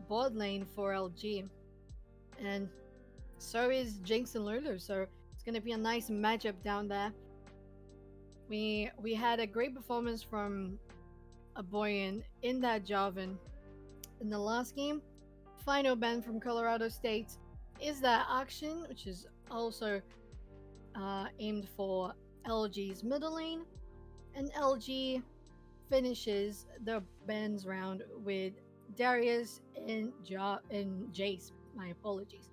bot lane for LG. And so is Jinx and Lulu, so it's going to be a nice matchup down there. We had a great performance from a boy in that Javan in the last game. Final ban from Colorado State is that action, which is also aimed for LG's middle lane, and LG finishes the bans round with Darius and Jace. My apologies.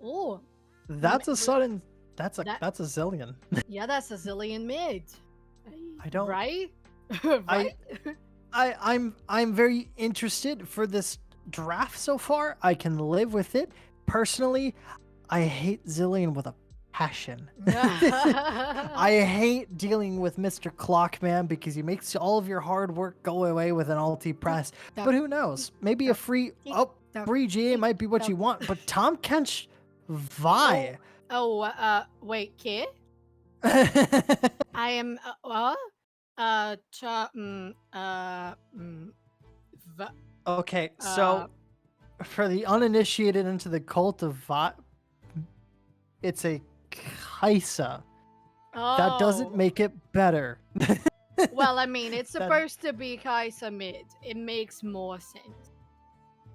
Oh, That's a sudden. That's a zillion. Yeah, that's a zillion mid. I don't. Right. Right. I'm very interested for this draft so far. I can live with it. Personally, I hate Zillion with a passion. I hate dealing with Mr. Clockman because he makes all of your hard work go away with an ulti press. But who knows? Maybe a free GA might be what you want. But Tom Kench, Vi. Wait, kid. I am okay, so for the uninitiated into the cult of Vi, it's a Kaisa. That doesn't make it better. Well, I mean, it's supposed to be Kaisa mid. It makes more sense.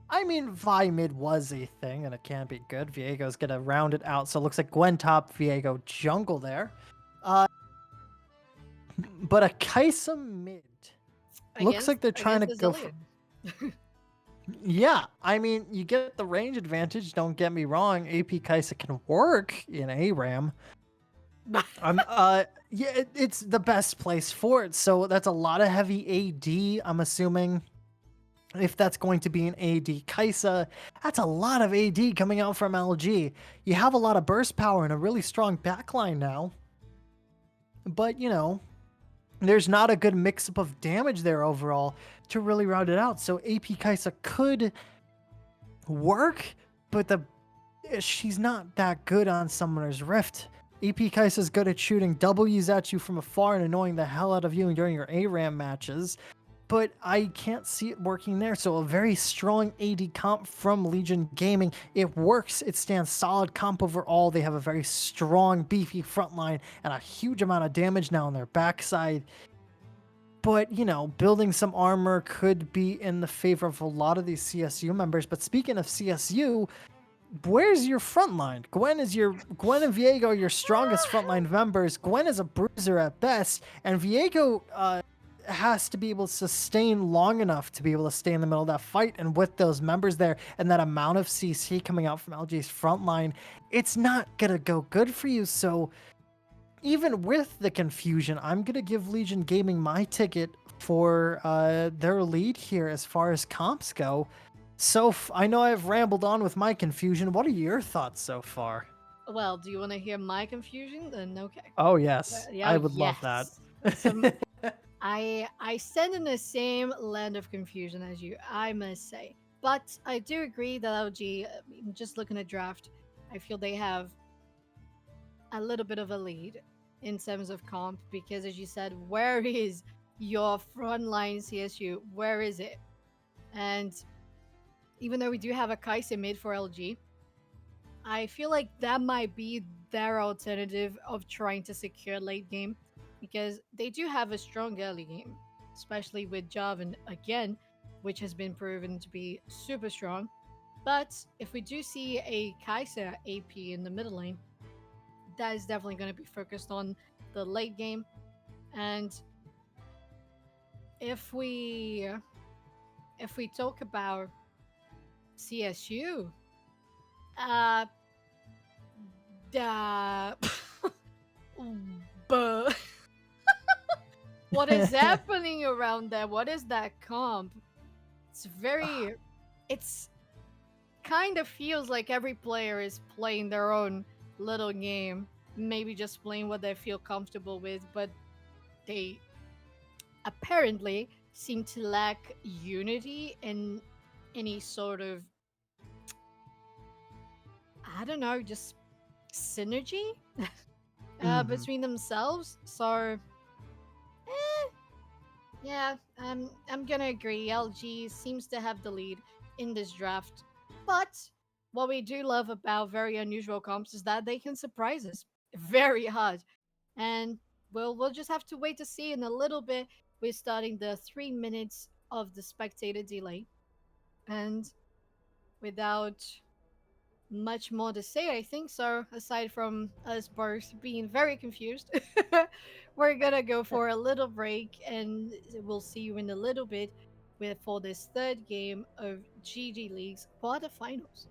I mean, Vi mid was a thing, and it can be good. Viego's gonna round it out, so it looks like Gwen top, Viego jungle there. But a Kaisa mid looks like they're trying to go for. Yeah, I mean, you get the range advantage. Don't get me wrong. AP Kaisa can work in ARAM. Yeah, it's the best place for it. So that's a lot of heavy AD. I'm assuming if that's going to be an AD Kaisa, that's a lot of AD coming out from LG. You have a lot of burst power and a really strong backline now. But, you know, there's not a good mix-up of damage there overall to really round it out. So AP Kaisa could work, but she's not that good on Summoner's Rift. AP Kaisa's good at shooting W's at you from afar and annoying the hell out of you during your ARAM matches, but I can't see it working there. So a very strong AD comp from Legion Gaming. It works. It stands solid comp overall. They have a very strong, beefy front line and a huge amount of damage now on their backside. But, you know, building some armor could be in the favor of a lot of these CSU members. But speaking of CSU, where's your front line? Gwen and Viego are your strongest frontline members. Gwen is a bruiser at best, and Viego has to be able to sustain long enough to be able to stay in the middle of that fight. And with those members there and that amount of CC coming out from LG's front line, it's not gonna go good for you. So even with the confusion, I'm gonna give Legion Gaming my ticket for their lead here as far as comps go. So I know I've rambled on with my confusion. What are your thoughts so far? Well, do you want to hear my confusion? Then okay. Oh yes, Yeah, I oh, would love that. yes. So I stand in the same land of confusion as you, I must say. But I do agree that LG, just looking at draft, I feel they have a little bit of a lead in terms of comp because, as you said, where is your frontline CSU? Where is it? And even though we do have a Kai'Sa mid for LG, I feel like that might be their alternative of trying to secure late game because they do have a strong early game, especially with Jarvan again, which has been proven to be super strong. But if we do see a Kai'Sa AP in the middle lane, that is definitely going to be focused on the late game. And if we if we talk about CSU, uh, the but what is happening around there? What is that comp? It's very, it's kind of feels like every player is playing their own little game, maybe just playing what they feel comfortable with, but they apparently seem to lack unity and any sort of, I don't know, just synergy Mhm. between themselves. So, eh, yeah, I'm gonna agree. LG seems to have the lead in this draft, but what we do love about very unusual comps is that they can surprise us very hard, and we'll just have to wait to see. In a little bit, we're starting the 3 minutes of the spectator delay, and without much more to say, I think so, aside from us both being very confused. We're gonna go for a little break and we'll see you in a little bit with for this third game of GG Leagues quarterfinals.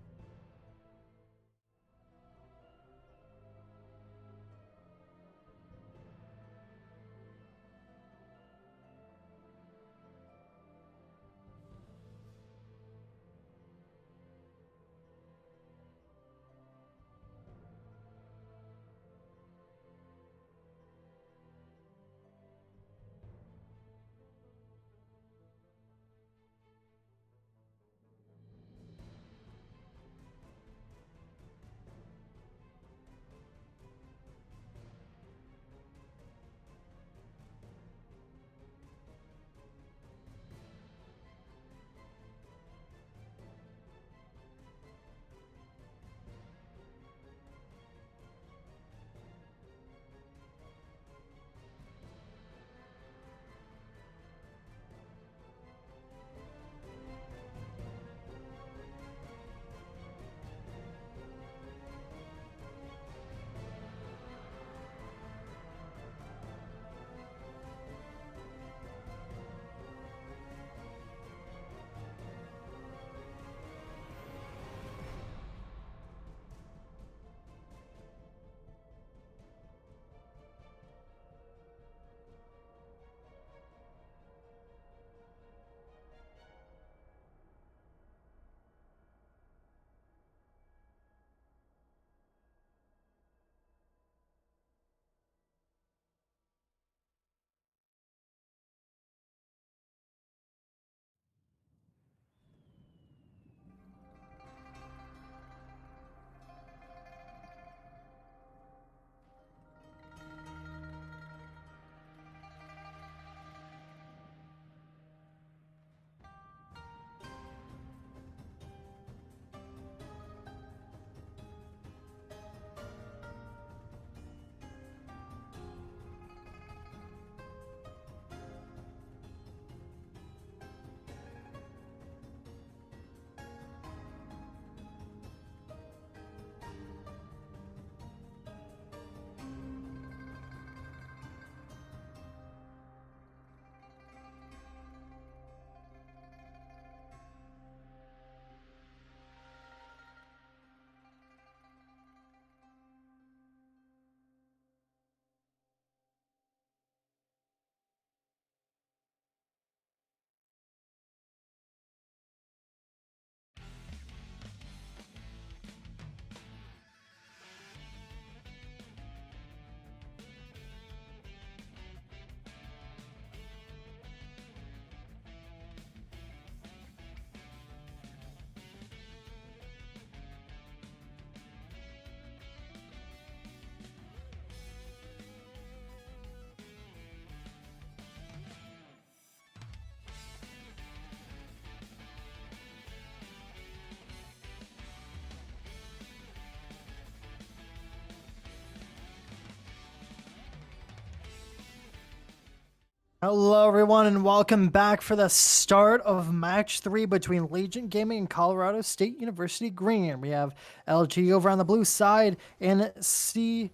Hello, everyone, and welcome back for the start of match 3 between Legion Gaming and Colorado State University Green. We have LG over on the blue side and CSU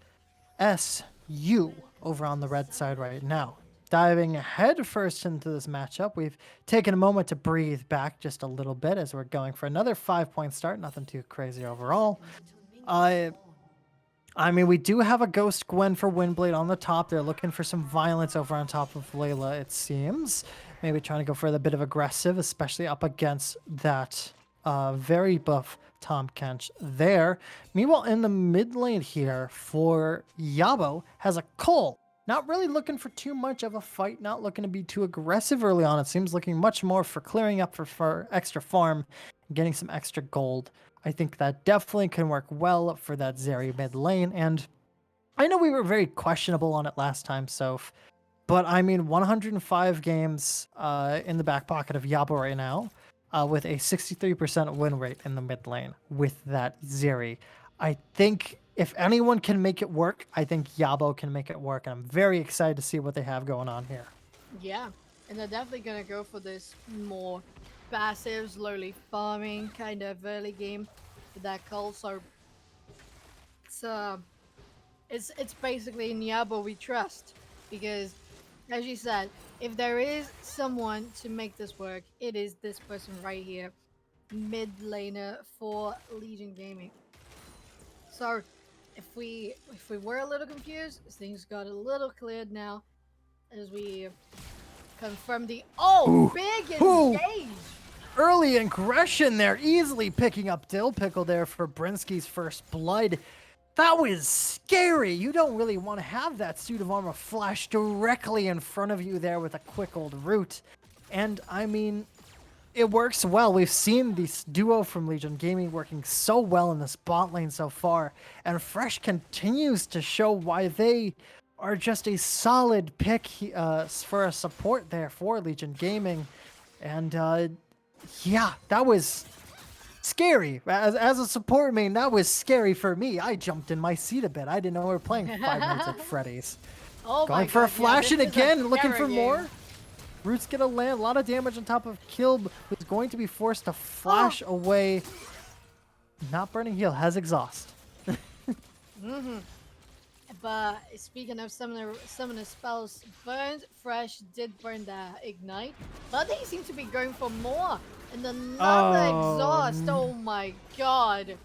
over on the red side right now. Diving head first into this matchup, we've taken a moment to breathe back just a little bit as we're going for another 5-point start. Nothing too crazy overall. I mean, we do have a Ghost Gwen for Windblade on the top. They're looking for some violence over on top of Layla, it seems. Maybe trying to go for a bit of aggressive, especially up against that very buff Tom Kench there. Meanwhile, in the mid lane here for Yabo has a Cole. Not really looking for too much of a fight, not looking to be too aggressive early on. It seems looking much more for clearing up for extra farm, getting some extra gold. I think that definitely can work well for that Zeri mid lane. And I know we were very questionable on it last time, Soph, but I mean, 105 games in the back pocket of Yabo right now, with a 63% win rate in the mid lane with that Zeri. I think if anyone can make it work, I think Yabo can make it work. And I'm very excited to see what they have going on here. Yeah, and they're definitely gonna go for this more passive, slowly farming kind of early game with that call. So it's uh, it's basically Nyabo we trust because, as you said, if there is someone to make this work, it is this person right here, mid laner for Legion Gaming. So if we were a little confused, things got a little cleared now as we confirm the Ooh. big Ooh. engage. Early aggression there, easily picking up Dill Pickle there for Brinsky's first blood. That was scary. You don't really want to have that suit of armor flash directly in front of you there with a quick old root. And I mean, it works well. We've seen this duo from Legion Gaming working so well in this bot lane so far. And Fresh continues to show why they are just a solid pick for a support there for Legion Gaming. And yeah, that was scary. As a support main, that was scary for me. I jumped in my seat a bit. I didn't know we were playing Five Nights at Freddy's. Oh Going my for a god, flash yeah, and this is a again, looking terror for game. more. Root's gonna land a lot of damage on top of Kilb, who's going to be forced to flash away. Not burning heal, has exhaust. But speaking of summoner spells, Burned Fresh did burn that ignite, but they seem to be going for more. And another exhaust. Oh my god.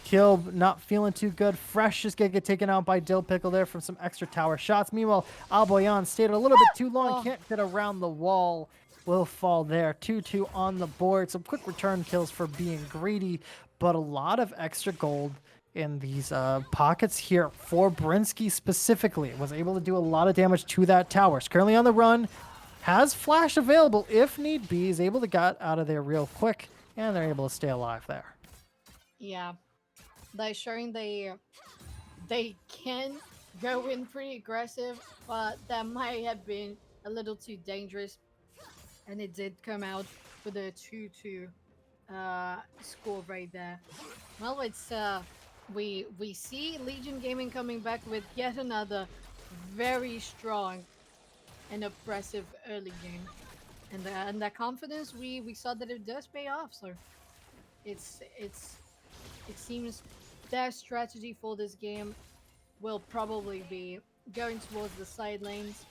Kilb not feeling too good. Fresh is gonna get taken out by Dill Pickle there from some extra tower shots. Meanwhile, Alboyan stayed a little bit too long, can't get around the wall. Will fall there. 2-2 on the board. Some quick return kills for being greedy, but a lot of extra gold in these pockets here for Brinsky specifically. Was able to do a lot of damage to that tower. Is currently on the run. Has flash available if need be. Is able to get out of there real quick, and they're able to stay alive there. Yeah. They're showing they can go in pretty aggressive, but that might have been a little too dangerous. And it did come out with a 2-2 score right there. Well, it's we see Legion Gaming coming back with yet another very strong and oppressive early game, and that confidence we saw that it does pay off. So it seems their strategy for this game will probably be going towards the side lanes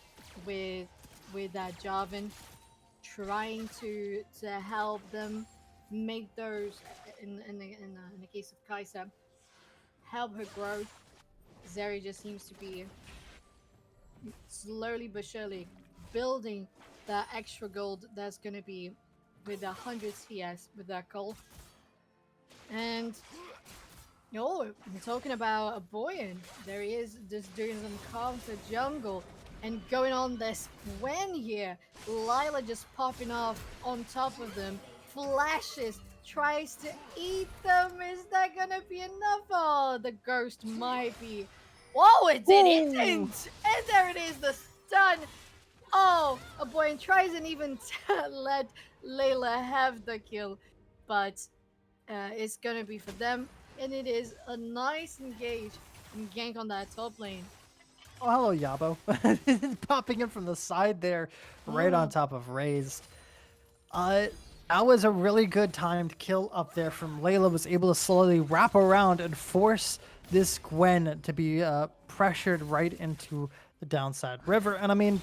with that Jarvan, trying to help them make those in the case of Kaisa, help her grow. Zeri just seems to be slowly but surely building that extra gold that's gonna be with 100 CS with that gold. And I'm talking about a boy, there he is just doing some counter jungle and going on this Gwen here. Lila just popping off on top of them, flashes, tries to eat them. Is that gonna be enough? Oh, the ghost might be. Whoa, it isn't! And there it is, the stun. Oh, a boy tries and even let Layla have the kill, but it's gonna be for them, and it is a nice engage and gank on that top lane. Oh, hello, Yabo. Popping in from the side there, right on Mm. top of Raised. Uh, that was a really good timed kill up there from Layla. Was able to slowly wrap around and force this Gwen to be pressured right into the downside river. And I mean,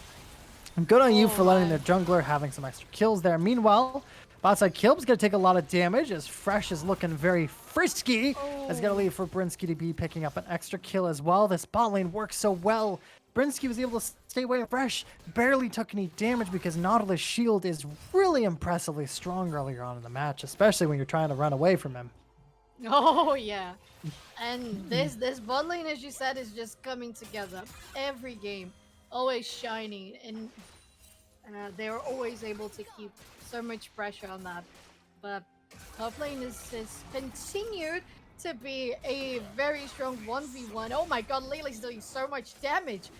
good on you Oh for letting the my. jungler having some extra kills there. Meanwhile, botside Kilb's going to take a lot of damage as Fresh is looking very frisky. As going to Oh. leave for Brinsky to be picking up an extra kill as well. This bot lane works so well. Brinsky was able to stay away. Fresh barely took any damage because Nautilus shield is really impressively strong earlier on in the match, especially when you're trying to run away from him. Oh yeah. And this bot lane, as you said, is just coming together every game, always shining, and they're always able to keep so much pressure on that. But top lane is continued to be a very strong 1v1. Oh my god, Lily's doing so much damage.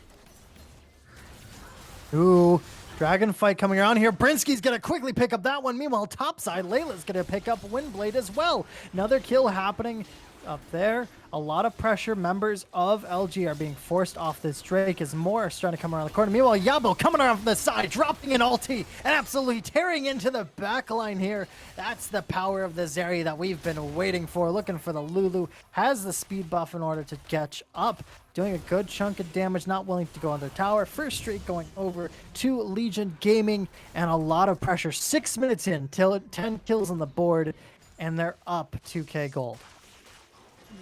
Ooh, dragon fight coming around here. Brinsky's gonna quickly pick up that one. Meanwhile, topside, Layla's gonna pick up Windblade as well. Another kill happening up there. A lot of pressure. Members of LG are being forced off this Drake as more are starting to come around the corner. Meanwhile, Yabo coming around from the side, dropping an ulti and absolutely tearing into the back line here. That's the power of the Zeri that we've been waiting for. Looking for the Lulu. Has the speed buff in order to catch up. Doing a good chunk of damage, not willing to go under tower. First streak going over to Legion Gaming, and a lot of pressure. 6 minutes in, till 10 kills on the board, and they're up 2k gold.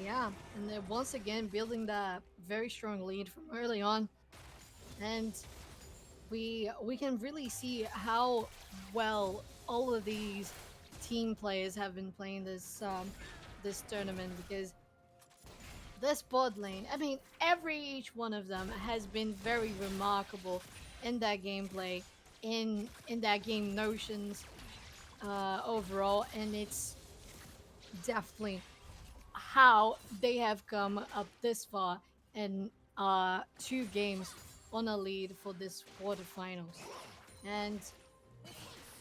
Yeah, and they're once again building that very strong lead from early on, and we can really see how well all of these team players have been playing this tournament, because this bot lane, I mean, each one of them has been very remarkable in that gameplay, in that game notions overall, and it's definitely how they have come up this far in 2 games on a lead for this quarterfinals. And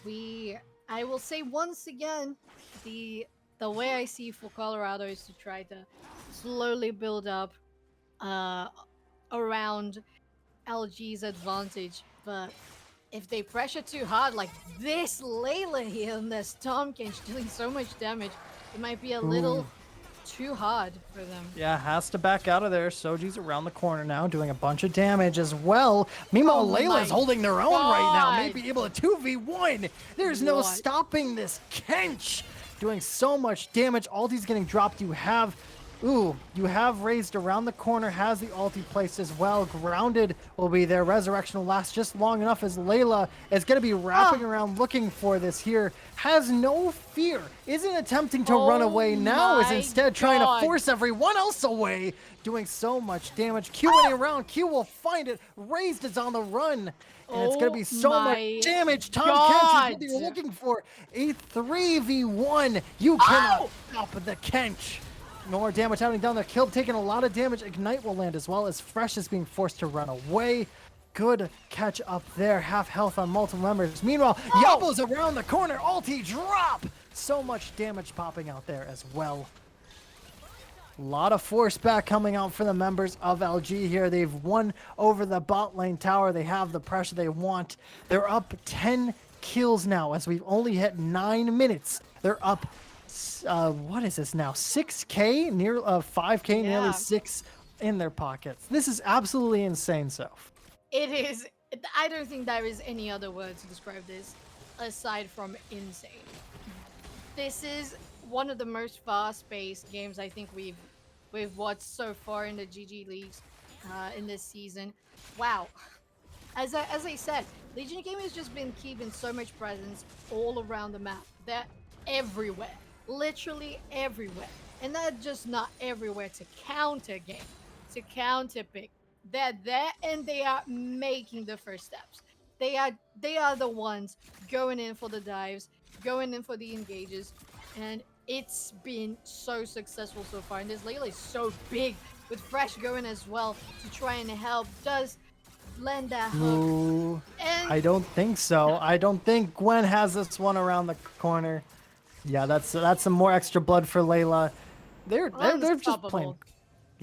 we, I will say once again, the way I see for Colorado is to try to slowly build up uh, around LG's advantage, but if they pressure too hard, like this Layla here and this Tom Kench doing so much damage, it might be a little Ooh. too hard for them. Yeah, has to back out of there. Soji's around the corner now, doing a bunch of damage as well. Meanwhile, Oh Layla's my holding their own right now, god! maybe able to 2v1. There's no What? stopping this Kench. Doing so much damage. Ulti's getting dropped. You have raised around the corner, has the ulti placed as well. Grounded will be there. Resurrection will last just long enough as Layla is going to be wrapping Oh, around looking for this here. Has no fear. Isn't attempting to run oh away now. Is my instead trying to god! force everyone else away. Doing so much damage. Q winning around. Q will find it. Raised is on the run. And it's going to Oh be so much my damage. Tom Kench is god! what you're looking for. A 3v1. You cannot Oh! stop the Kench. More damage happening down there. Kill taking a lot of damage. Ignite will land as well as Fresh is being forced to run away. Good catch up there. Half health on multiple members. Meanwhile, Oh! Yabo's around the corner. Ulti drop. So much damage popping out there as well. A lot of force back coming out for the members of LG here. They've won over the bot lane tower. They have the pressure they want. They're up 10 kills now as we've only hit 9 minutes. They're up what is this now? 6k, near 5k, nearly Yeah, 6 in their pockets. This is absolutely insane, Soph. it is. I don't think there is any other word to describe this aside from insane. This is one of the most fast-paced games I think we've watched so far in the GG leagues in this season. Wow. As I said, Legion Game has just been keeping so much presence all around the map. They're everywhere, literally everywhere, and they're just not everywhere to counter game, to counter pick. They're there and they are making the first steps. They are the ones going in for the dives, going in for the engages, and it's been so successful so far. And this Layla is so big with Fresh going as well to try and help. Does lend that hook. Ooh, And I don't think so. I don't think Gwen has this one around the corner. Yeah, that's some more extra blood for Layla. They're just playing. unstoppable.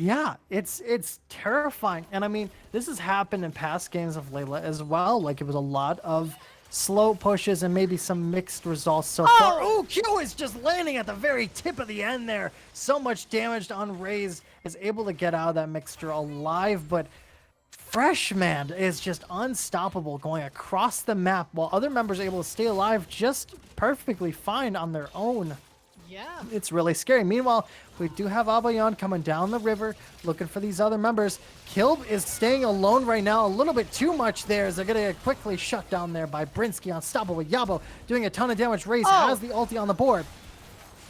Yeah, it's terrifying. And I mean, this has happened in past games of Layla as well. Like it was a lot of slow pushes and maybe some mixed results so far. Oh! Oh, Q is just landing at the very tip of the end there. So much damage to Unraised, is able to get out of that mixture alive, but Freshman is just unstoppable going across the map while other members are able to stay alive just perfectly fine on their own. Yeah. It's really scary. Meanwhile, we do have Abayan coming down the river looking for these other members. Kilb is staying alone right now. A little bit too much there as they're going to get quickly shut down there by Brinsky. Unstoppable. Yabo doing a ton of damage. Raze has the ulti on the board.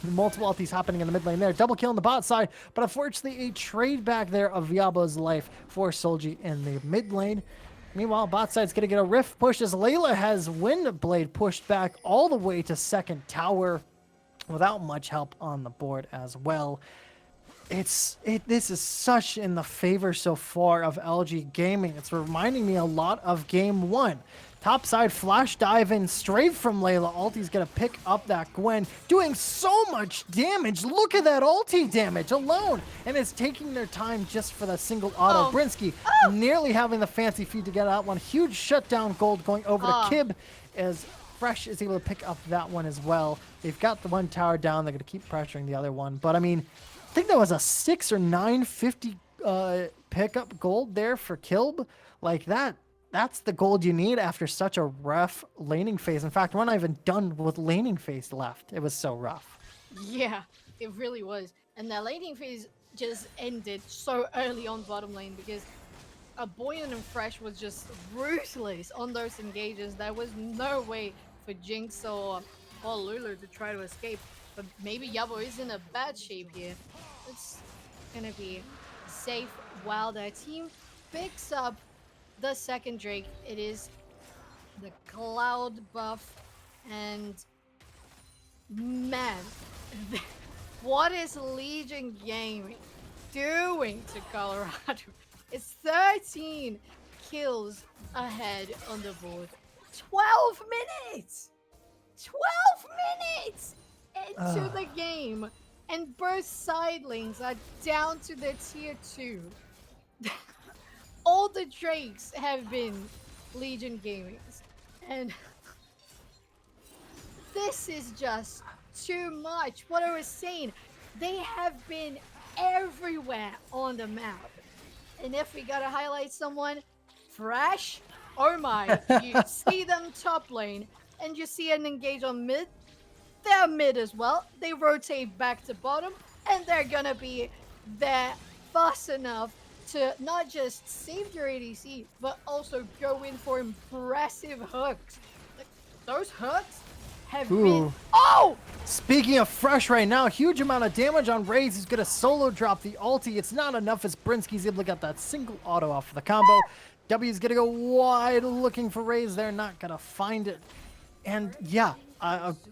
Multiple ultis happening in the mid lane there. Double kill on the bot side, but unfortunately a trade back there of Yabo's life for Solji in the mid lane. Meanwhile, bot side's going to get a rift push as Layla has Windblade pushed back all the way to second tower without much help on the board as well. This is such in the favor so far of LG Gaming. It's reminding me a lot of game one. Topside flash dive in straight from Layla. Ulti's gonna pick up that Gwen, doing so much damage. Look at that ulti damage alone. And it's taking their time just for the single auto. Brinsky nearly having the fancy feed to get out one. Huge shutdown gold going over to Kib as Fresh is able to pick up that one as well. They've got the one tower down. They're gonna keep pressuring the other one. But I mean, I think that was a 6 or 950 pickup gold there for Kilb. Like that's the gold you need after such a rough laning phase. In fact, we're not even done with laning phase left. It was so rough. Yeah, it really was. And the laning phase just ended so early on bottom lane because a Buoyant and Fresh was just ruthless on those engages. There was no way for Jinx or Lulu to try to escape. But maybe Yabo is in a bad shape here. It's gonna be safe while their team picks up the second Drake. It is the Cloud buff, and man, what is Legion Gaming doing to Colorado? It's 13 kills ahead on the board. 12 minutes! 12 minutes into the game, and both side lanes are down to the tier 2. All the Drakes have been Legion Gaming's, and this is just too much. What I was saying, they have been everywhere on the map. And if we gotta highlight someone, Fresh, oh my, you see them top lane, and you see an engage on mid, they're mid as well. They rotate back to bottom, and they're gonna be there fast enough to not just save your ADC, but also go in for impressive hooks. Like, those hooks have been... Oh! Speaking of Fresh right now, huge amount of damage on Raze. He's going to solo drop the ulti. It's not enough as Brinsky's able to get that single auto off of the combo. W's going to go wide looking for Raze. They're not going to find it. And yeah,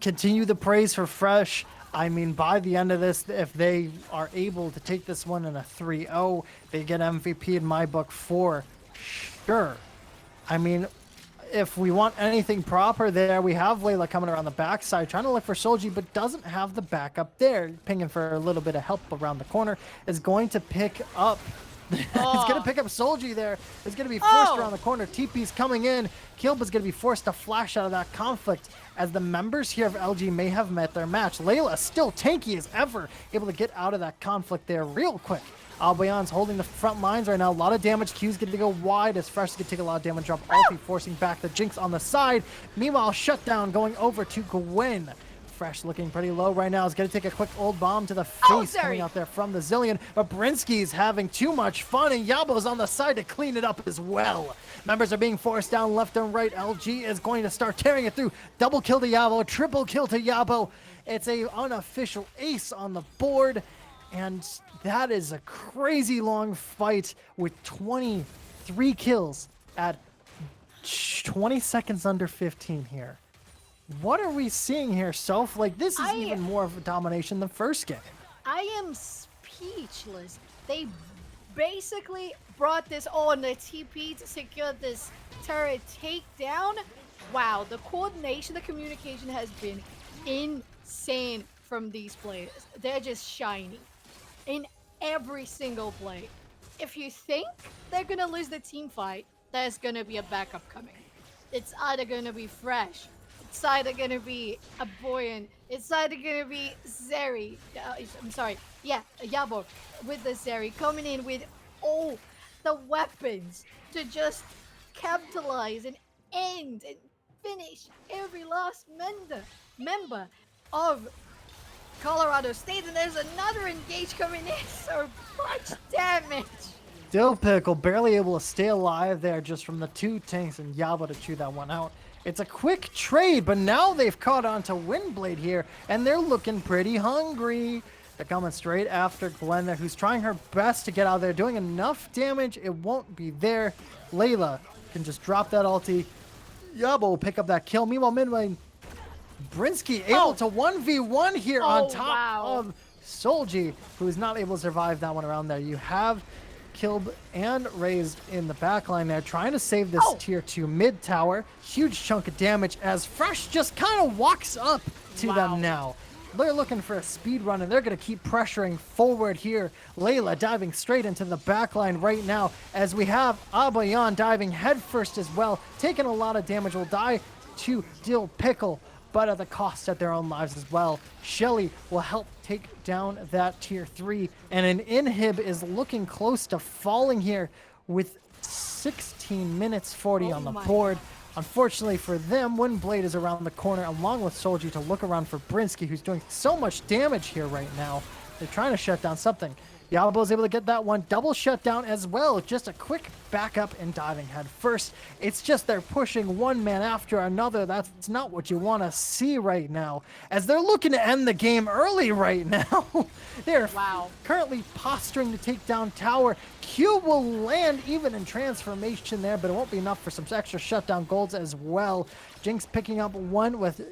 continue the praise for Fresh. I mean, by the end of this, if they are able to take this one in a 3-0, they get MVP in my book for sure. I mean, if we want anything proper there, we have Layla coming around the backside, trying to look for Solji, but doesn't have the backup there. Pinging for a little bit of help around the corner is going to pick up. It's going to pick up Solji there. It's going to be forced around the corner. TP's coming in. Kilb is going to be forced to flash out of that conflict as the members here of LG may have met their match. Layla still tanky as ever, able to get out of that conflict there real quick. Albayan's holding the front lines right now. A lot of damage. Q's going to go wide as Fresh is going to take a lot of damage. Drop ulti, forcing back the Jinx on the side. Meanwhile, shutdown going over to Gwen. Fresh looking pretty low right now. Is going to take a quick old bomb to the face coming out there from the Zillion. But Brinsky's having too much fun, and Yabo's on the side to clean it up as well. Members are being forced down left and right. LG is going to start tearing it through. Double kill to Yabo, triple kill to Yabo. It's a unofficial ace on the board. And that is a crazy long fight with 23 kills at 20 seconds under 15 here. What are we seeing here, Soph? Like, this is even more of a domination than the first game. I am speechless. They basically brought this on the TP to secure this turret takedown. Wow, the coordination, the communication has been insane from these players. They're just shiny. In every single play. If you think they're gonna lose the team fight, there's gonna be a backup coming. It's either gonna be Fresh, it's either gonna be a Boyan, it's either gonna be Zeri. I'm sorry, yeah, Yabo with the Zeri coming in with all the weapons to just capitalize and end and finish every last member of Colorado State, and there's another engage coming in, so much damage. Dill Pickle barely able to stay alive there just from the two tanks and Yaba to chew that one out. It's a quick trade, but now they've caught on to Windblade here, and they're looking pretty hungry. They're coming straight after Gwen there, who's trying her best to get out there, doing enough damage. It won't be there. Layla can just drop that ulti. Yaba will pick up that kill. Meanwhile, mid lane, Brinsky able to 1v1 here on top of Solji, who is not able to survive that one around there. You have killed and raised in the backline there, trying to save this tier 2 mid tower. Huge chunk of damage as Fresh just kind of walks up to them now. They're looking for a speed run, and they're going to keep pressuring forward here. Layla diving straight into the backline right now as we have Abayan diving headfirst as well, taking a lot of damage. Will die to Dill Pickle, but at the cost of their own lives as well. Shelly will help take down that tier 3, and an inhib is looking close to falling here with 16 minutes 40 on the board. Unfortunately for them, Windblade is around the corner along with Solji to look around for Brinsky, who's doing so much damage here right now. They're trying to shut down something. Yabo is able to get that one. Double shutdown as well. Just a quick backup and diving head first. It's just they're pushing one man after another. That's not what you want to see right now, as they're looking to end the game early right now. They're currently posturing to take down tower. Q will land even in transformation there, but it won't be enough for some extra shutdown golds as well. Jinx picking up one with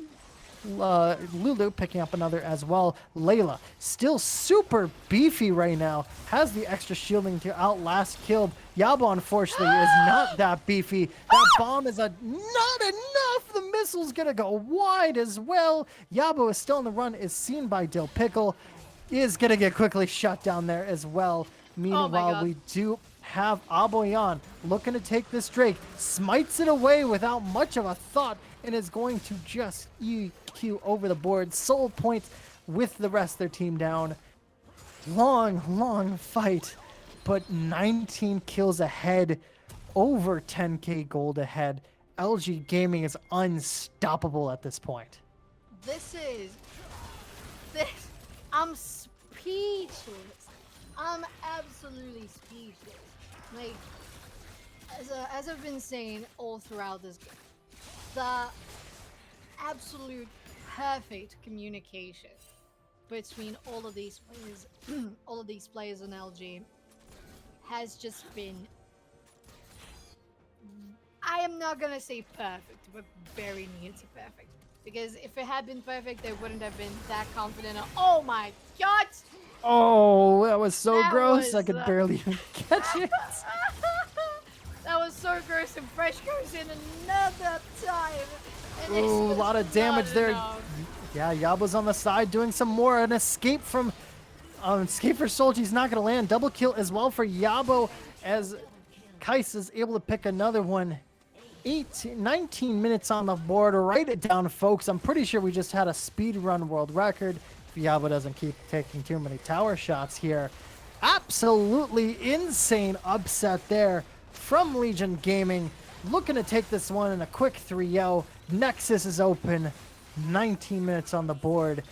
Lulu picking up another as well. Layla, still super beefy right now, has the extra shielding to outlast killed. Yabo, unfortunately, is not that beefy. That bomb is not enough. The missile's gonna go wide as well. Yabo is still in the run, is seen by Dill Pickle, is gonna get quickly shut down there as well. Meanwhile, we do have Aboyan looking to take this Drake, smites it away without much of a thought, and is going to just EQ over the board. Soul points with the rest of their team down. Long fight, but 19 kills ahead, over 10k gold ahead. LG Gaming is unstoppable at this point. This, I'm speechless. I'm absolutely speechless. Like, as I've been saying all throughout this game, the absolute perfect communication between all of these players, all of these players in LG, has just been, I am not gonna say perfect, but very near to perfect. Because if it had been perfect, they wouldn't have been that confident. Oh my god! Oh, that was so That gross. was, I could barely even catch it. That was so gross, and Fresh goes in another time. And Ooh, a lot of damage there. Yeah, Yabo's on the side doing some more. An escape from escape for Solji's not gonna land. Double kill as well for Yabo, as Kais is able to pick another one. 19 minutes on the board. Write it down, folks. I'm pretty sure we just had a speed run world record if Yabo doesn't keep taking too many tower shots here. Absolutely insane upset there from Legion Gaming. Looking to take this one in a quick 3-0. Nexus is open. 19 minutes on the board.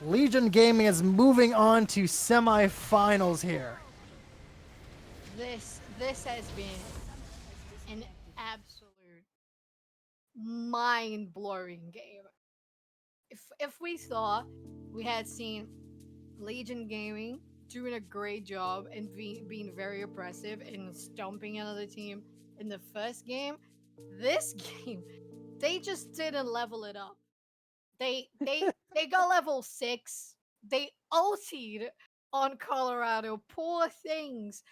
Legion Gaming is moving on to semifinals here. This has been an absolute mind-blowing game. If we thought we had seen Legion Gaming doing a great job and being very oppressive and stomping another team in the first game, this game, they just didn't level it up. They got level 6. They ultied on Colorado. Poor things.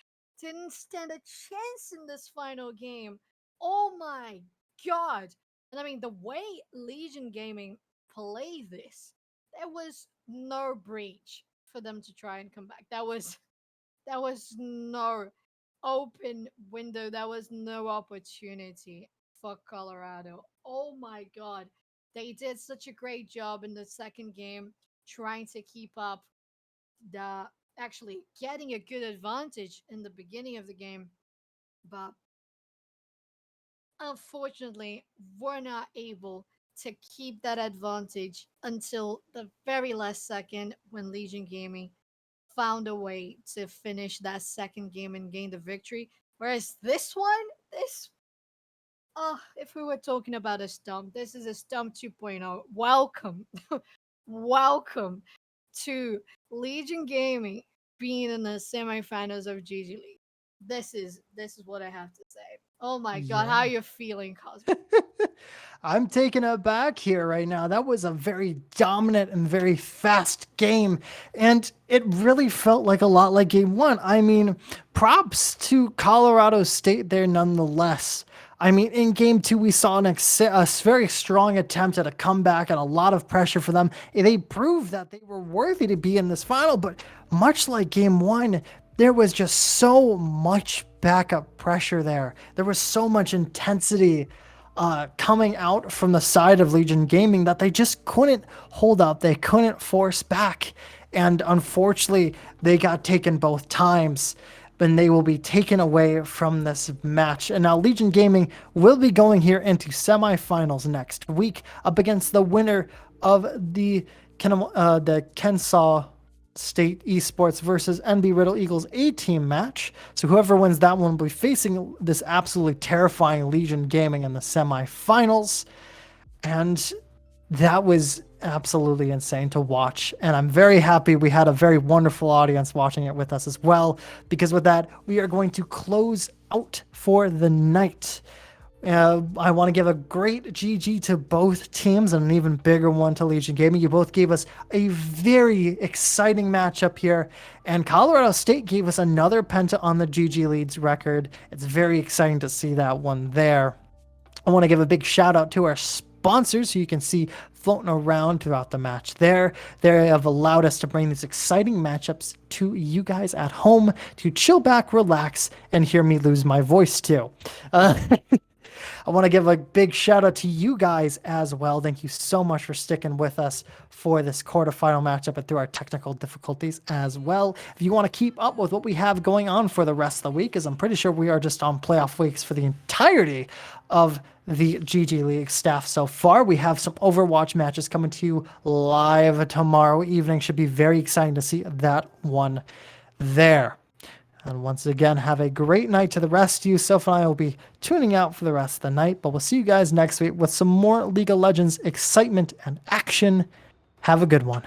Didn't stand a chance in this final game. Oh my god. And I mean, the way Legion Gaming played this, there was no breach for them to try and come back. That was There was no open window. There was no opportunity for Colorado. Oh my God. They did such a great job in the second game trying to keep up the actually getting a good advantage in the beginning of the game. But unfortunately, we're not able to keep that advantage until the very last second when Legion Gaming found a way to finish that second game and gain the victory. Whereas this one, this, oh, if we were talking about a stump, this is a stump 2.0. Welcome, welcome to Legion Gaming being in the semifinals of GG League. This is what I have to say. Oh my God, how Yeah. are you feeling, Cosmo? I'm taken aback here right now. That was a very dominant and very fast game. And it really felt like a lot like game one. I mean, props to Colorado State there nonetheless. I mean, in game two, we saw a very strong attempt at a comeback and a lot of pressure for them. They proved that they were worthy to be in this final, but much like game one, there was just so much backup pressure there. There was so much intensity coming out from the side of Legion Gaming that they just couldn't hold up. They couldn't force back. And unfortunately, they got taken both times. And they will be taken away from this match. And now Legion Gaming will be going here into semifinals next week up against the winner of the Kensaw State Esports versus NB Riddle Eagles A team match. So whoever wins that one will be facing this absolutely terrifying Legion Gaming in the semifinals. And that was absolutely insane to watch. And I'm very happy we had a very wonderful audience watching it with us as well. Because with that, we are going to close out for the night. I want to give a great GG to both teams and an even bigger one to Legion Gaming. You both gave us a very exciting matchup here, and Colorado State gave us another penta on the GGLeagues record. It's very exciting to see that one there. I want to give a big shout out to our sponsors who you can see floating around throughout the match there. They have allowed us to bring these exciting matchups to you guys at home to chill back, relax, and hear me lose my voice too. I want to give a big shout out to you guys as well. Thank you so much for sticking with us for this quarterfinal matchup and through our technical difficulties as well. If you want to keep up with what we have going on for the rest of the week, as I'm pretty sure we are just on playoff weeks for the entirety of the GG League staff so far. We have some Overwatch matches coming to you live tomorrow evening. Should be very exciting to see that one there. And once again, have a great night to the rest of you. Soph and I will be tuning out for the rest of the night, but we'll see you guys next week with some more League of Legends excitement and action. Have a good one.